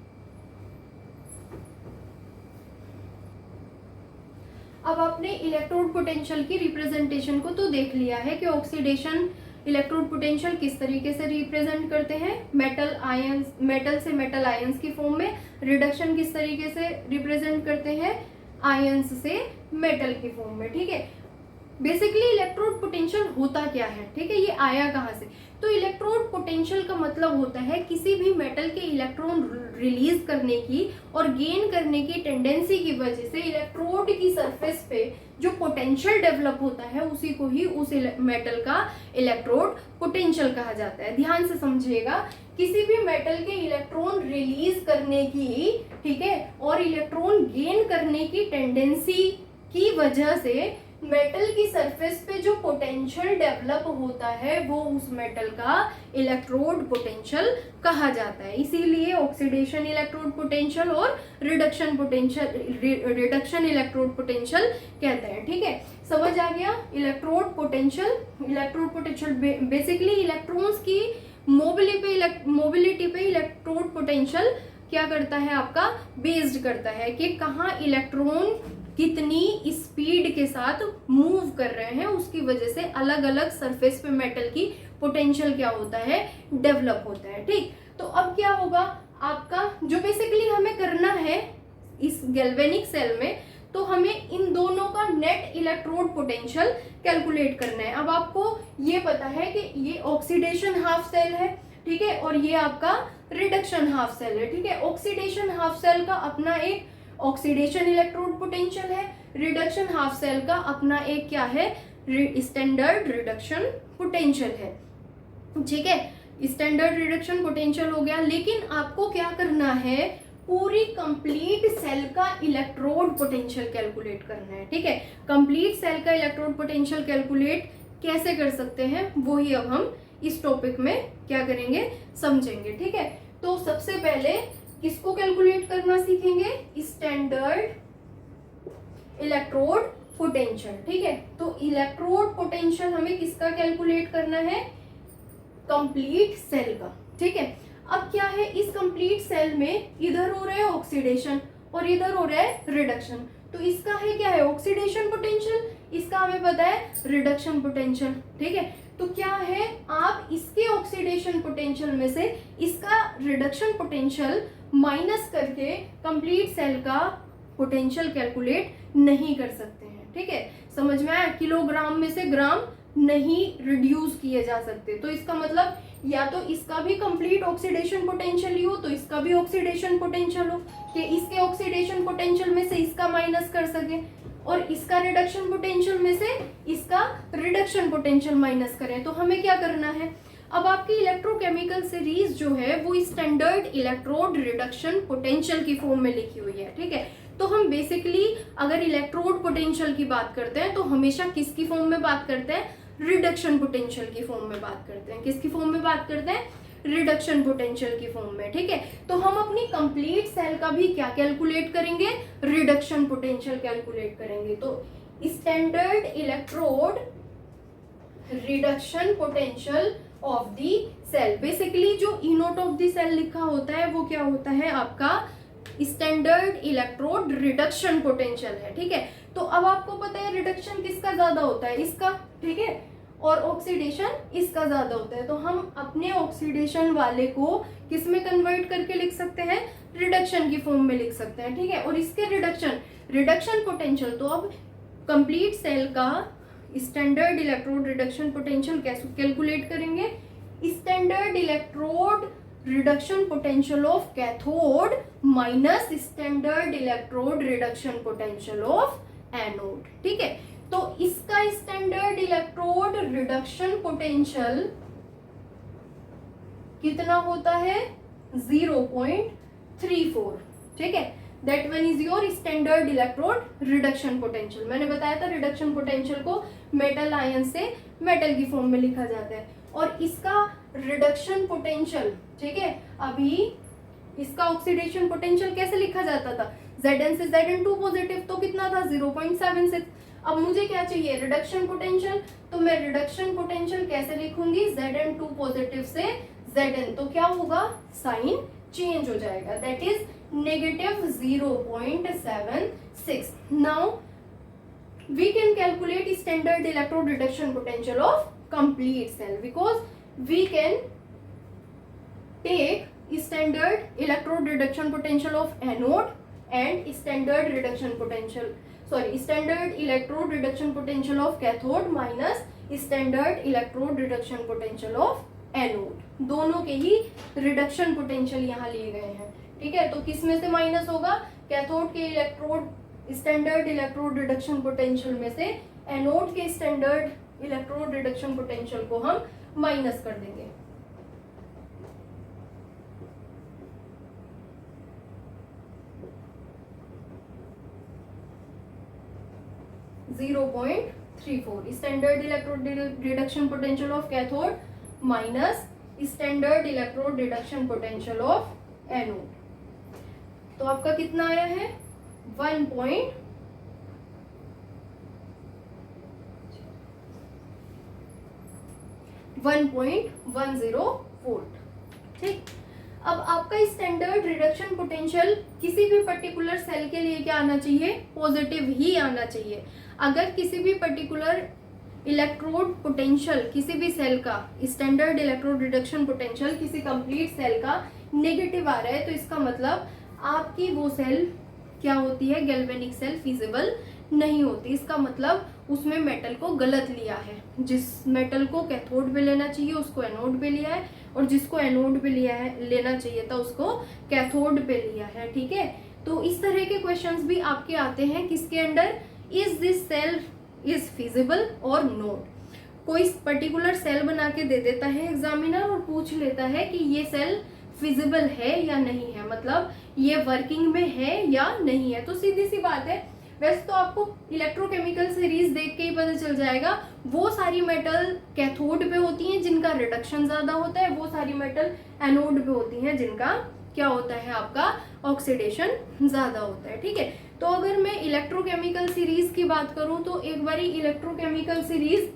अब आपने इलेक्ट्रोड पोटेंशियल की रिप्रेजेंटेशन को तो देख लिया है कि ऑक्सीडेशन इलेक्ट्रोड पोटेंशियल किस तरीके से रिप्रेजेंट करते हैं, मेटल से मेटल आयंस की फॉर्म में। रिडक्शन किस तरीके से रिप्रेजेंट करते हैं, आयंस से मेटल की फॉर्म में, ठीक है। बेसिकली इलेक्ट्रोड पोटेंशियल होता क्या है, ठीक है, ये आया कहाँ से। तो इलेक्ट्रोड पोटेंशियल का मतलब होता है किसी भी मेटल के इलेक्ट्रॉन रिलीज करने की और गेन करने की टेंडेंसी की वजह से इलेक्ट्रोड की सरफेस पे जो पोटेंशियल डेवलप होता है उसी को ही उस मेटल का इलेक्ट्रोड पोटेंशियल कहा जाता है। ध्यान से समझिएगा, किसी भी मेटल के इलेक्ट्रॉन रिलीज करने की, ठीक है, और इलेक्ट्रॉन गेन करने की टेंडेंसी की वजह से मेटल की सरफेस पे जो पोटेंशियल डेवलप होता है वो उस मेटल का इलेक्ट्रोड पोटेंशियल कहा जाता है। इसीलिए ऑक्सीडेशन इलेक्ट्रोड पोटेंशियल और रिडक्शन इलेक्ट्रोड पोटेंशियल कहते हैं, ठीक है। समझ आ गया। इलेक्ट्रोड पोटेंशियल बेसिकली इलेक्ट्रॉन्स की मोबिलिटी पे इलेक्ट्रोड पोटेंशियल क्या करता है, आपका बेस्ड करता है कि कहाँ इलेक्ट्रॉन कितनी स्पीड के साथ मूव कर रहे हैं, उसकी वजह से अलग अलग सरफेस पे मेटल की पोटेंशियल क्या होता है, डेवलप होता है, ठीक। तो अब क्या होगा आपका, जो बेसिकली हमें करना है इस गैल्वेनिक सेल में, तो हमें इन दोनों का नेट इलेक्ट्रोड पोटेंशियल कैलकुलेट करना है। अब आपको ये पता है कि ये ऑक्सीडेशन हाफ सेल है, ठीक है, और ये आपका रिडक्शन हाफ सेल है, ठीक है। ऑक्सीडेशन हाफ सेल का अपना एक ऑक्सीडेशन इलेक्ट्रोड पोटेंशियल है, रिडक्शन हाफ सेल का अपना एक क्या है, स्टैंडर्ड रिडक्शन पोटेंशियल है, ठीक है। स्टैंडर्ड रिडक्शन पोटेंशियल हो गया, लेकिन आपको क्या करना है, पूरी कंप्लीट सेल का इलेक्ट्रोड पोटेंशियल कैलकुलेट करना है, ठीक है। कंप्लीट सेल का इलेक्ट्रोड पोटेंशियल कैलकुलेट कैसे कर सकते हैं वही अब हम इस टॉपिक में क्या करेंगे, समझेंगे, ठीक है। तो सबसे पहले किसको कैलकुलेट करना सीखेंगे, स्टैंडर्ड इलेक्ट्रोड पोटेंशियल, ठीक है। तो इलेक्ट्रोड पोटेंशियल हमें किसका कैलकुलेट करना है, कंप्लीट सेल का, ठीक है। अब क्या है, इस कंप्लीट सेल में इधर हो रहा है ऑक्सीडेशन और इधर हो रहा है रिडक्शन, तो इसका है क्या है, ऑक्सीडेशन पोटेंशियल, इसका हमें पता है रिडक्शन पोटेंशियल, ठीक है। तो क्या है, आप इसके ऑक्सीडेशन पोटेंशियल में से इसका रिडक्शन पोटेंशियल माइनस करके कंप्लीट सेल का पोटेंशियल कैलकुलेट नहीं कर सकते हैं, ठीक है। समझ में आया, किलोग्राम में से ग्राम नहीं रिड्यूस किए जा सकते, तो इसका मतलब या तो इसका भी कंप्लीट ऑक्सीडेशन पोटेंशियल ही हो तो इसका भी ऑक्सीडेशन पोटेंशियल हो, कि इसके ऑक्सीडेशन पोटेंशियल में से इसका माइनस कर सके और इसका रिडक्शन पोटेंशियल में से इसका रिडक्शन पोटेंशियल माइनस करें। तो हमें क्या करना है, अब आपकी इलेक्ट्रोकेमिकल सीरीज जो है वो स्टैंडर्ड इलेक्ट्रोड रिडक्शन पोटेंशियल की फॉर्म में लिखी हुई है, ठीक है। तो हम बेसिकली अगर इलेक्ट्रोड पोटेंशियल की बात करते हैं तो हमेशा किसकी फॉर्म में बात करते हैं, रिडक्शन पोटेंशियल की फॉर्म में बात करते हैं। किसकी फॉर्म में बात करते हैं, रिडक्शन पोटेंशियल की फॉर्म में, ठीक है। तो हम अपनी कंप्लीट सेल का भी क्या कैलकुलेट करेंगे, रिडक्शन पोटेंशियल कैलकुलेट करेंगे। तो standard electrode reduction potential of the cell, basically जो E naught of the cell लिखा होता है वो क्या होता है, आपका स्टैंडर्ड इलेक्ट्रोड रिडक्शन पोटेंशियल है, ठीक है। तो अब आपको पता है रिडक्शन किसका ज्यादा होता है, इसका, ठीक है। और ऑक्सीडेशन इसका ज्यादा होता है, तो हम अपने ऑक्सीडेशन वाले को किस में कन्वर्ट करके लिख सकते हैं, रिडक्शन की फॉर्म में लिख सकते हैं, ठीक है। और इसके रिडक्शन पोटेंशियल, तो अब कंप्लीट सेल का स्टैंडर्ड इलेक्ट्रोड रिडक्शन पोटेंशियल कैसे कैलकुलेट करेंगे, standard electrode reduction potential of cathode minus standard electrode reduction potential of anode, ठीक है। तो इसका स्टैंडर्ड इलेक्ट्रोड रिडक्शन पोटेंशियल कितना होता है, 0.34, ठीक है। That one is your standard electrode reduction potential. मैंने बताया था रिडक्शन पोटेंशियल को मेटल आयन से मेटल की फॉर्म में लिखा जाता है। और इसका रिडक्शन पोटेंशियल, ठीक है, अभी इसका ऑक्सीडेशन पोटेंशियल कैसे लिखा जाता था, Zn से Zn2 पॉजिटिव, तो कितना था 0.76। अब मुझे क्या चाहिए, रिडक्शन पोटेंशियल, तो मैं रिडक्शन पोटेंशियल कैसे लिखूंगी, Zn2 पॉजिटिव से Zn, तो क्या होगा, साइन चेंज हो जाएगा, that is -0.76। Now we can calculate standard electrode reduction potential of complete cell, because we can take standard electrode reduction potential of anode and standard electrode reduction potential of cathode minus standard electrode reduction potential of anode, दोनों के ही reduction potential यहाँ लिए गए हैं, ठीक है। तो किस में से माइनस होगा, कैथोड के electrode standard electrode reduction potential में से एनोड के स्टैंडर्ड इलेक्ट्रोड रिडक्शन पोटेंशियल को हम माइनस कर देंगे। (0.34) standard electrode reduction potential of cathode minus standard electrode reduction potential of anode. तो आपका कितना आया है, 1.10 वोल्ट, ठीक। अब आपका स्टैंडर्ड रिडक्शन पोटेंशियल किसी भी पर्टिकुलर सेल के लिए क्या आना चाहिए, पॉजिटिव ही आना चाहिए। अगर किसी भी पर्टिकुलर इलेक्ट्रोड पोटेंशियल किसी भी सेल का, स्टैंडर्ड इलेक्ट्रोड रिडक्शन पोटेंशियल किसी कंप्लीट सेल का नेगेटिव आ रहा है, तो इसका मतलब आपकी वो सेल क्या होती है, गैल्वेनिक सेल फिजिबल नहीं होती। इसका मतलब उसमें मेटल को गलत लिया है, जिस मेटल को कैथोड पे लेना चाहिए उसको एनोड पे लिया है, और जिसको एनोड पे लिया है लेना चाहिए था उसको कैथोड पे लिया है, ठीक है। तो इस तरह के क्वेश्चंस भी आपके आते हैं किसके under, is this cell is feasible और नॉट। कोई पर्टिकुलर सेल बना के दे देता है एग्जामिनर और पूछ लेता है कि ये सेल फिजिबल है या नहीं है, मतलब ये वर्किंग में है या नहीं है। तो सीधी सी बात है, वैसे तो आपको इलेक्ट्रोकेमिकल सीरीज देख के ही पता चल जाएगा, वो सारी मेटल कैथोड पे होती हैं जिनका रिडक्शन ज्यादा होता है, वो सारी मेटल एनोड पे होती हैं जिनका क्या होता है, आपका ऑक्सीडेशन ज्यादा होता है, ठीक है। तो अगर मैं इलेक्ट्रोकेमिकल सीरीज की बात करूं तो एक बारी इलेक्ट्रोकेमिकल सीरीज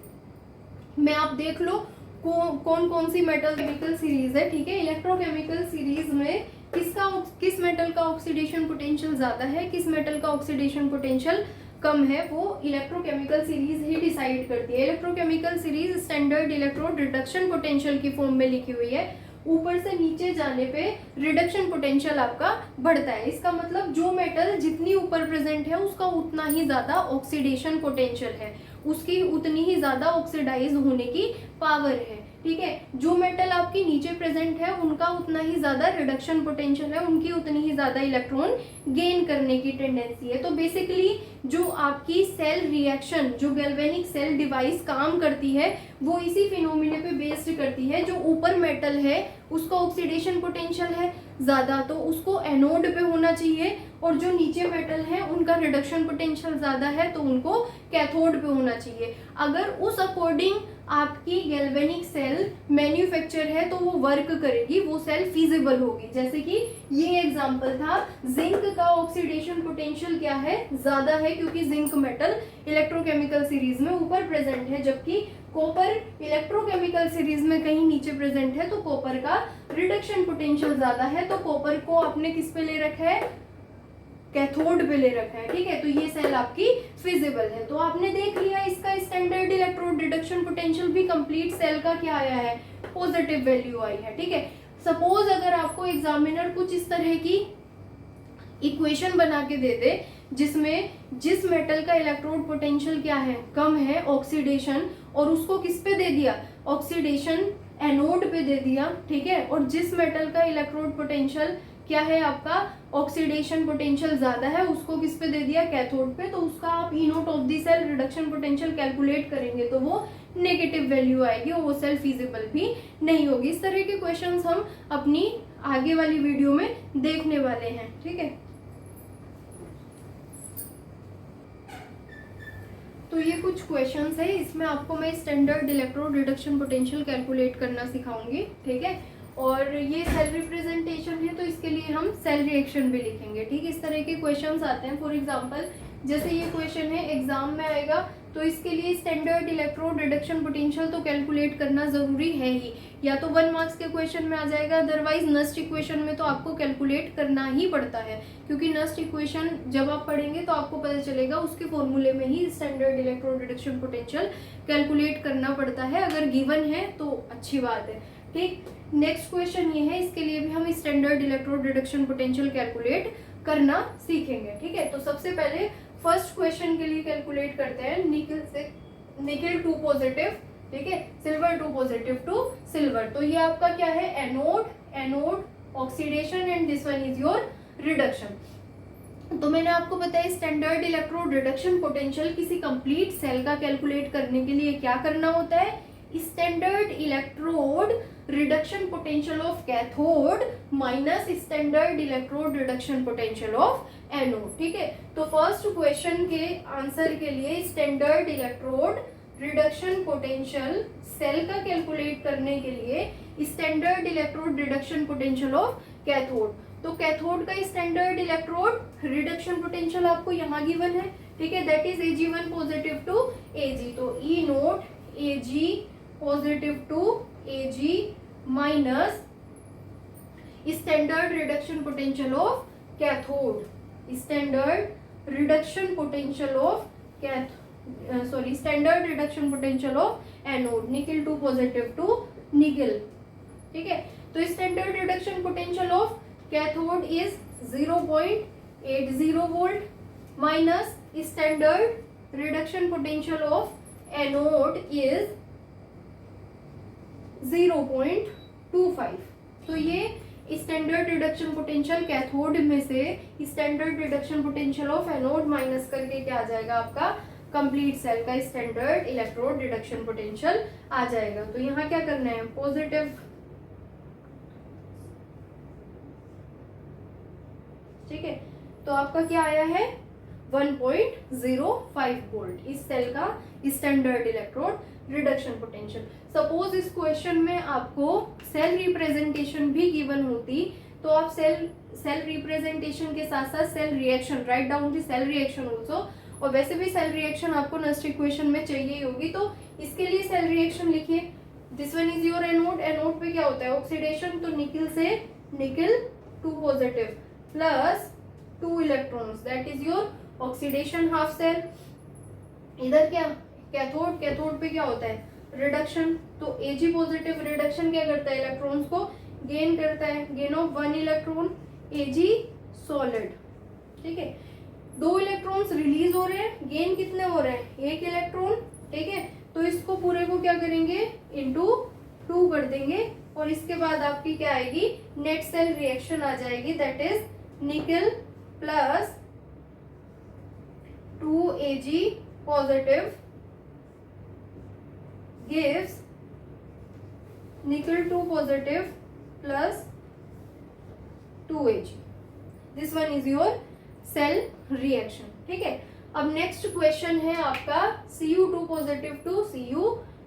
में आप देख लो कौन कौन सी मेटल केमिकल सीरीज है, ठीक है। इलेक्ट्रोकेमिकल सीरीज में किस मेटल का ऑक्सीडेशन पोटेंशियल ज्यादा है, किस मेटल का ऑक्सीडेशन पोटेंशियल कम है, वो इलेक्ट्रोकेमिकल सीरीज ही डिसाइड करती है। Electrochemical series standard electrode reduction potential की फॉर्म में लिखी हुई है, ऊपर से नीचे जाने पे रिडक्शन पोटेंशियल आपका बढ़ता है। इसका मतलब जो मेटल जितनी ऊपर प्रेजेंट है उसका उतना ही ज्यादा ऑक्सीडेशन पोटेंशियल है, उसकी उतनी ही ज्यादा ऑक्सीडाइज होने की पावर है, ठीक है। जो मेटल आपकी नीचे प्रेजेंट है उनका उतना ही ज्यादा रिडक्शन पोटेंशियल है, उनकी उतनी ही ज्यादा इलेक्ट्रॉन गेन करने की टेंडेंसी है। तो बेसिकली जो आपकी सेल रिएक्शन, जो गैल्वेनिक सेल डिवाइस काम करती है वो इसी फिनोमिने पे बेस्ड करती है। जो ऊपर मेटल है उसका ऑक्सीडेशन पोटेंशियल है ज्यादा, तो उसको एनोड पे होना चाहिए, और जो नीचे मेटल है उनका रिडक्शन पोटेंशियल ज्यादा है तो उनको कैथोड पे होना चाहिए। अगर उस अकॉर्डिंग आपकी गैल्वेनिक सेल मैन्युफैक्चर है तो वो वर्क करेगी, वो सेल फिजिबल होगी। जैसे कि ये एग्जांपल था, जिंक का ऑक्सीडेशन पोटेंशियल क्या है, ज्यादा है, क्योंकि जिंक मेटल इलेक्ट्रोकेमिकल सीरीज में ऊपर प्रेजेंट है, जबकि कॉपर इलेक्ट्रोकेमिकल सीरीज में कहीं नीचे प्रेजेंट है, तो कॉपर का रिडक्शन पोटेंशियल ज्यादा है। तो कॉपर को आपने किस पे ले रखा है, कैथोड पे ले रखा है, ठीक है, तो ये सेल आपकी फिजिबल है। तो आपने देख लिया इसका स्टैंडर्ड इलेक्ट्रोड रिडक्शन पोटेंशियल भी कंप्लीट सेल का क्या आया है, पॉजिटिव वैल्यू आई है, ठीक है। सपोज अगर आपको एग्जामिनर कुछ इस तरह की इक्वेशन बना के दे दे जिसमें जिस मेटल का इलेक्ट्रोड पोटेंशियल क्या है, कम है, ऑक्सीडेशन, और उसको किस पे दे दिया, ऑक्सीडेशन एनोड पे दे दिया, ठीक है, और जिस मेटल का इलेक्ट्रोड पोटेंशियल क्या है आपका, ऑक्सीडेशन पोटेंशियल ज्यादा है, उसको किस पे दे दिया, कैथोड पे, तो उसका आप E naught of the cell reduction potential calculate करेंगे तो वो नेगेटिव वैल्यू आएगी और वो सेल फिजिबल भी नहीं होगी। इस तरह के क्वेश्चंस हम अपनी आगे वाली वीडियो में देखने वाले हैं, ठीक है। तो ये कुछ क्वेश्चंस है, इसमें आपको मैं standard electrode reduction potential calculate करना सिखाऊंगी, ठीक है। और ये सेल रिप्रेजेंटेशन है तो इसके लिए हम सेल रिएक्शन भी लिखेंगे, ठीक है। इस तरह के क्वेश्चंस आते हैं। फॉर एग्जांपल जैसे ये क्वेश्चन है एग्जाम में आएगा तो इसके लिए स्टैंडर्ड इलेक्ट्रोड रिडक्शन पोटेंशियल तो कैलकुलेट करना जरूरी है ही, या तो 1 मार्क्स के क्वेश्चन में आ जाएगा, अदरवाइज नस्ट इक्वेशन में तो आपको कैलकुलेट करना ही पड़ता है, क्योंकि नस्ट इक्वेशन जब आप पढ़ेंगे तो आपको पता चलेगा उसके फॉर्मूले में ही standard electrode reduction potential calculate करना पड़ता है। अगर गिवन है तो अच्छी बात है, ठीक। नेक्स्ट क्वेश्चन ये है, इसके लिए भी हम standard electrode reduction potential calculate करना सीखेंगे, ठीक है। तो सबसे पहले फर्स्ट क्वेश्चन के लिए कैलकुलेट करते हैं, निकल 2 पॉजिटिव, ठीक है, सिल्वर 2 पॉजिटिव टू सिल्वर। तो ये आपका क्या है, anode oxidation and this one is your reduction. तो मैंने आपको बताया स्टैंडर्ड इलेक्ट्रोड रिडक्शन पोटेंशियल किसी कंप्लीट सेल का कैलकुलेट करने के लिए क्या करना होता है, standard electrode reduction potential of cathode minus standard electrode reduction potential of anode, ठीक है। तो फर्स्ट क्वेश्चन के आंसर के लिए standard electrode reduction potential cell का कैलकुलेट करने के लिए standard electrode reduction potential of cathode. तो कैथोड का स्टैंडर्ड इलेक्ट्रोड रिडक्शन पोटेंशियल आपको यहाँ गिवन है, ठीक है, that is Ag1 positive to Ag। तो E naught Ag positive to Ag minus standard reduction potential of cathode, standard reduction potential of standard reduction potential of anode, nickel 2 positive to nickel, ठीक है। तो standard reduction potential of cathode is 0.80 volt minus standard reduction potential of anode is 0.25। तो ये standard reduction potential cathode में से standard reduction potential of anode minus करके क्या आ जाएगा, आपका कंप्लीट सेल का स्टैंडर्ड इलेक्ट्रोड रिडक्शन पोटेंशियल आ जाएगा। तो यहाँ क्या करना है, पॉजिटिव, ठीक है। तो आपका क्या आया है 1.05 वोल्ट इस सेल का standard electrode reduction potential. Suppose इस क्वेश्चन में आपको सेल रिप्रेजेंटेशन भी गिवन होती तो आप सेल रिप्रेजेंटेशन के साथ साथ cell reaction, write down the cell reaction also, और वैसे भी सेल रिएक्शन आपको नेक्स्ट इक्वेशन में चाहिए होगी, तो इसके लिए सेल रिएक्शन लिखिए। This one is your anode, anode पे क्या होता है, ऑक्सीडेशन, तो निकल से nickel 2 positive plus 2 electrons, that is your oxidation half cell. इधर क्या, कैथोड, कैथोड पे क्या होता है, रिडक्शन, तो Ag पॉजिटिव रिडक्शन क्या करता है, इलेक्ट्रॉन्स को गेन करता है, gain of 1 electron Ag solid, ठीक है। 2 इलेक्ट्रॉन्स रिलीज हो रहे हैं, गेन कितने हो रहे हैं, 1 इलेक्ट्रॉन, ठीक है। तो इसको पूरे को क्या करेंगे, इनटू 2 कर देंगे, और इसके बाद आपकी क्या आएगी, नेट सेल रिएक्शन आ जाएगी, that is nickel plus 2 Ag positive gives nickel 2 positive plus 2 Ag. This one is your cell reaction, ठीक है। अब नेक्स्ट क्वेश्चन है आपका Cu2 positive to Cu,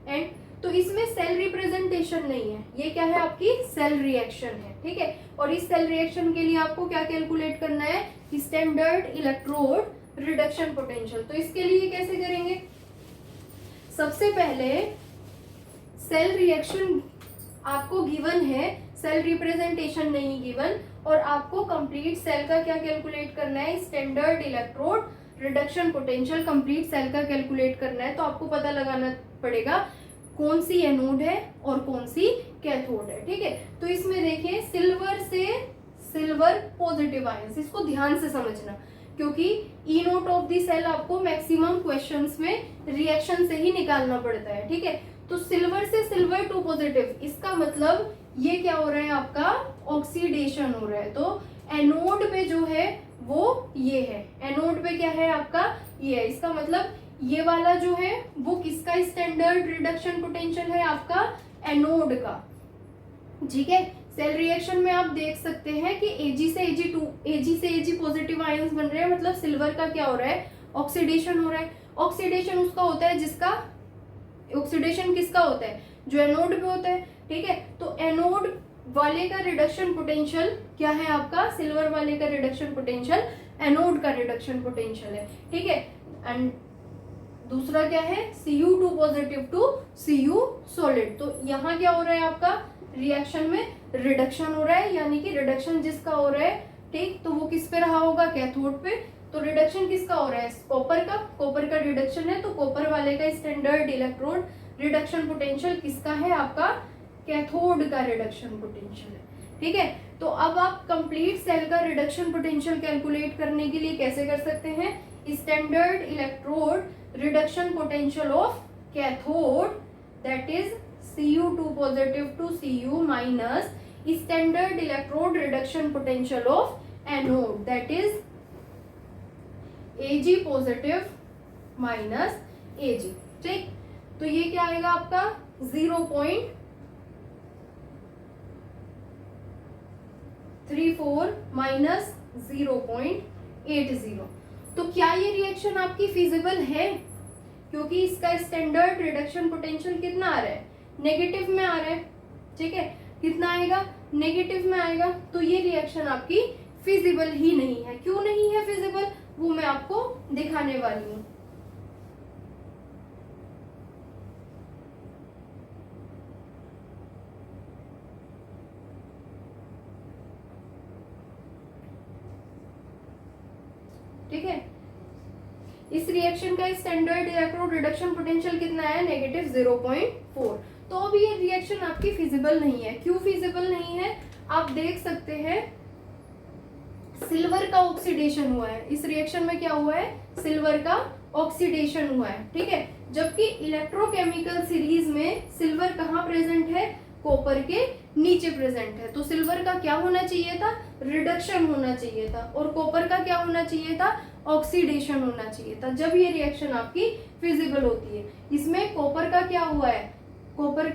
and तो इसमें सेल रिप्रेजेंटेशन नहीं है, ये क्या है, आपकी सेल रिएक्शन है, ठीक है। और इस सेल रिएक्शन के लिए आपको क्या कैलकुलेट करना है, स्टैंडर्ड इलेक्ट्रोड रिडक्शन पोटेंशियल। तो इसके लिए कैसे करेंगे, सबसे पहले सेल रिएक्शन आपको गिवन है, सेल रिप्रेजेंटेशन नहीं गिवन, और आपको कंप्लीट सेल का क्या कैलकुलेट करना है, standard electrode reduction potential complete cell का कैलकुलेट करना है। तो आपको पता लगाना पड़ेगा कौन सी एनोड है और कौन सी कैथोड है, ठीक है। तो इसमें देखिए सिल्वर से सिल्वर पॉजिटिव आयंस, इसको ध्यान से समझना क्योंकि ई नोट ऑफ दी सेल आपको मैक्सिमम क्वेश्चंस में रिएक्शन से ही निकालना पड़ता है, ठीक है। तो सिल्वर से सिल्वर टू पॉजिटिव, इसका मतलब ये क्या हो रहा है, आपका ऑक्सीडेशन हो रहा है। तो एनोड पे जो है वो ये है, एनोड पे क्या है आपका ये है। इसका मतलब ये वाला जो है वो किसका स्टैंडर्ड रिडक्शन पोटेंशियल है, आपका एनोड का, ठीक है। सेल रिएक्शन में आप देख सकते हैं कि Ag से Ag पॉजिटिव आयंस बन रहे हैं, मतलब सिल्वर का क्या हो रहा है, ऑक्सीडेशन हो रहा है। ऑक्सीडेशन उसका होता है जिसका, ऑक्सीडेशन किसका होता है, जो एनोड पे होता है, ठीक है। तो एनोड वाले का रिडक्शन पोटेंशियल क्या है आपका, सिल्वर वाले का रिडक्शन पोटेंशियल एनोड का रिडक्शन पोटेंशियल है, ठीक है। एंड दूसरा क्या है, Cu2 positive to Cu solid. तो यहाँ क्या हो रहा है आपका, रिएक्शन में रिडक्शन हो रहा है, यानी कि रिडक्शन जिसका हो रहा है, ठीक, तो वो किस पे रहा होगा, कैथोड पे। तो रिडक्शन किसका हो रहा है, कॉपर का, कॉपर का रिडक्शन है। तो कॉपर वाले का स्टैंडर्ड इलेक्ट्रोड रिडक्शन पोटेंशियल किसका है, आपका कैथोड का रिडक्शन पोटेंशियल है, ठीक है। तो अब आप कंप्लीट सेल का रिडक्शन पोटेंशियल कैलकुलेट करने के लिए कैसे कर सकते हैं, standard electrode reduction potential of cathode that is Cu2 positive to Cu minus standard electrode reduction potential of anode that is Ag positive minus Ag, ठीक। तो ये क्या आएगा आपका 0.34 माइनस 0.80। तो क्या ये रिएक्शन आपकी फिजिबल है, क्योंकि इसका स्टैंडर्ड रिडक्शन पोटेंशियल कितना आ रहा है, नेगेटिव में आ रहा है, ठीक है। कितना आएगा, नेगेटिव में आएगा। तो ये रिएक्शन आपकी फिजिबल ही नहीं है। क्यों नहीं है फिजिबल, वो मैं आपको दिखाने वाली हूं। ठीक है, इस रिएक्शन का स्टैंडर्ड इलेक्ट्रोड रिडक्शन पोटेंशियल कितना है, नेगेटिव 0.4। तो अब ये रिएक्शन आपकी फिजिबल नहीं है। क्यों फिजिबल नहीं है, आप देख सकते हैं सिल्वर का ऑक्सीडेशन हुआ है, इस रिएक्शन में क्या हुआ है, सिल्वर का ऑक्सीडेशन हुआ है, ठीक है। जबकि इलेक्ट्रोकेमिकल सीरीज में सिल्वर कहाँ प्रेजेंट है, कॉपर के नीचे प्रेजेंट है। तो सिल्वर का क्या होना चाहिए था, रिडक्शन होना चाहिए था, और कॉपर का क्या होना चाहिए था, ऑक्सीडेशन होना चाहिए था, जब ये रिएक्शन आपकी फिजिबल होती है। इसमें कॉपर का क्या हुआ है, कॉपर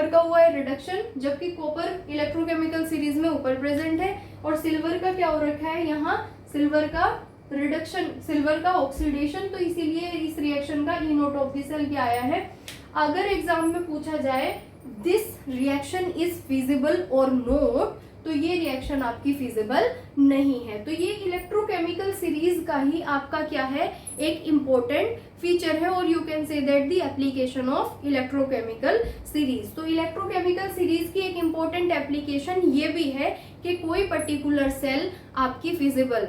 का हुआ है रिडक्शन, जबकि कॉपर इलेक्ट्रोकेमिकल सीरीज में ऊपर प्रेजेंट है, और सिल्वर का क्या हो रखा है, यहाँ सिल्वर का रिडक्शन, सिल्वर का ऑक्सीडेशन। तो इसीलिए इस रिएक्शन का ई नोट ऑफ द सेल क्या आया है। अगर एग्जाम में पूछा जाए दिस रिएक्शन इज फिजिबल और नॉट, तो ये रिएक्शन आपकी फिजिबल नहीं है। तो ये इलेक्ट्रोकेमिकल सीरीज का ही आपका क्या है, एक इम्पोर्टेंट फीचर है, और you can say that the application of electrochemical series. तो इलेक्ट्रोकेमिकल सीरीज की एक इम्पोर्टेंट एप्लीकेशन ये भी है कि कोई पर्टिकुलर सेल आपकी फिजिबल,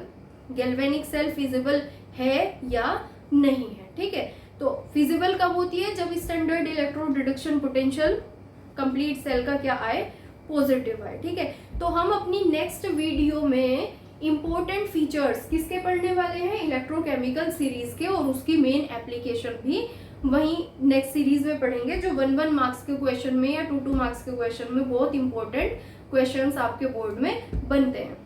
गैल्वेनिक सेल फिजिबल है या नहीं है, ठीक है। तो फिजिबल कब होती है, जब standard electrode reduction potential complete cell का क्या आए, पॉजिटिव आए, ठीक है। तो हम अपनी नेक्स्ट वीडियो में इंपॉर्टेंट फीचर्स किसके पढ़ने वाले हैं, इलेक्ट्रोकेमिकल सीरीज के, और उसकी मेन एप्लीकेशन भी वहीं नेक्स्ट सीरीज में पढ़ेंगे, जो 1-1 मार्क्स के क्वेश्चन में या 2-2 मार्क्स के क्वेश्चन में बहुत इंपॉर्टेंट क्वेश्चंस आपके बोर्ड में बनते हैं।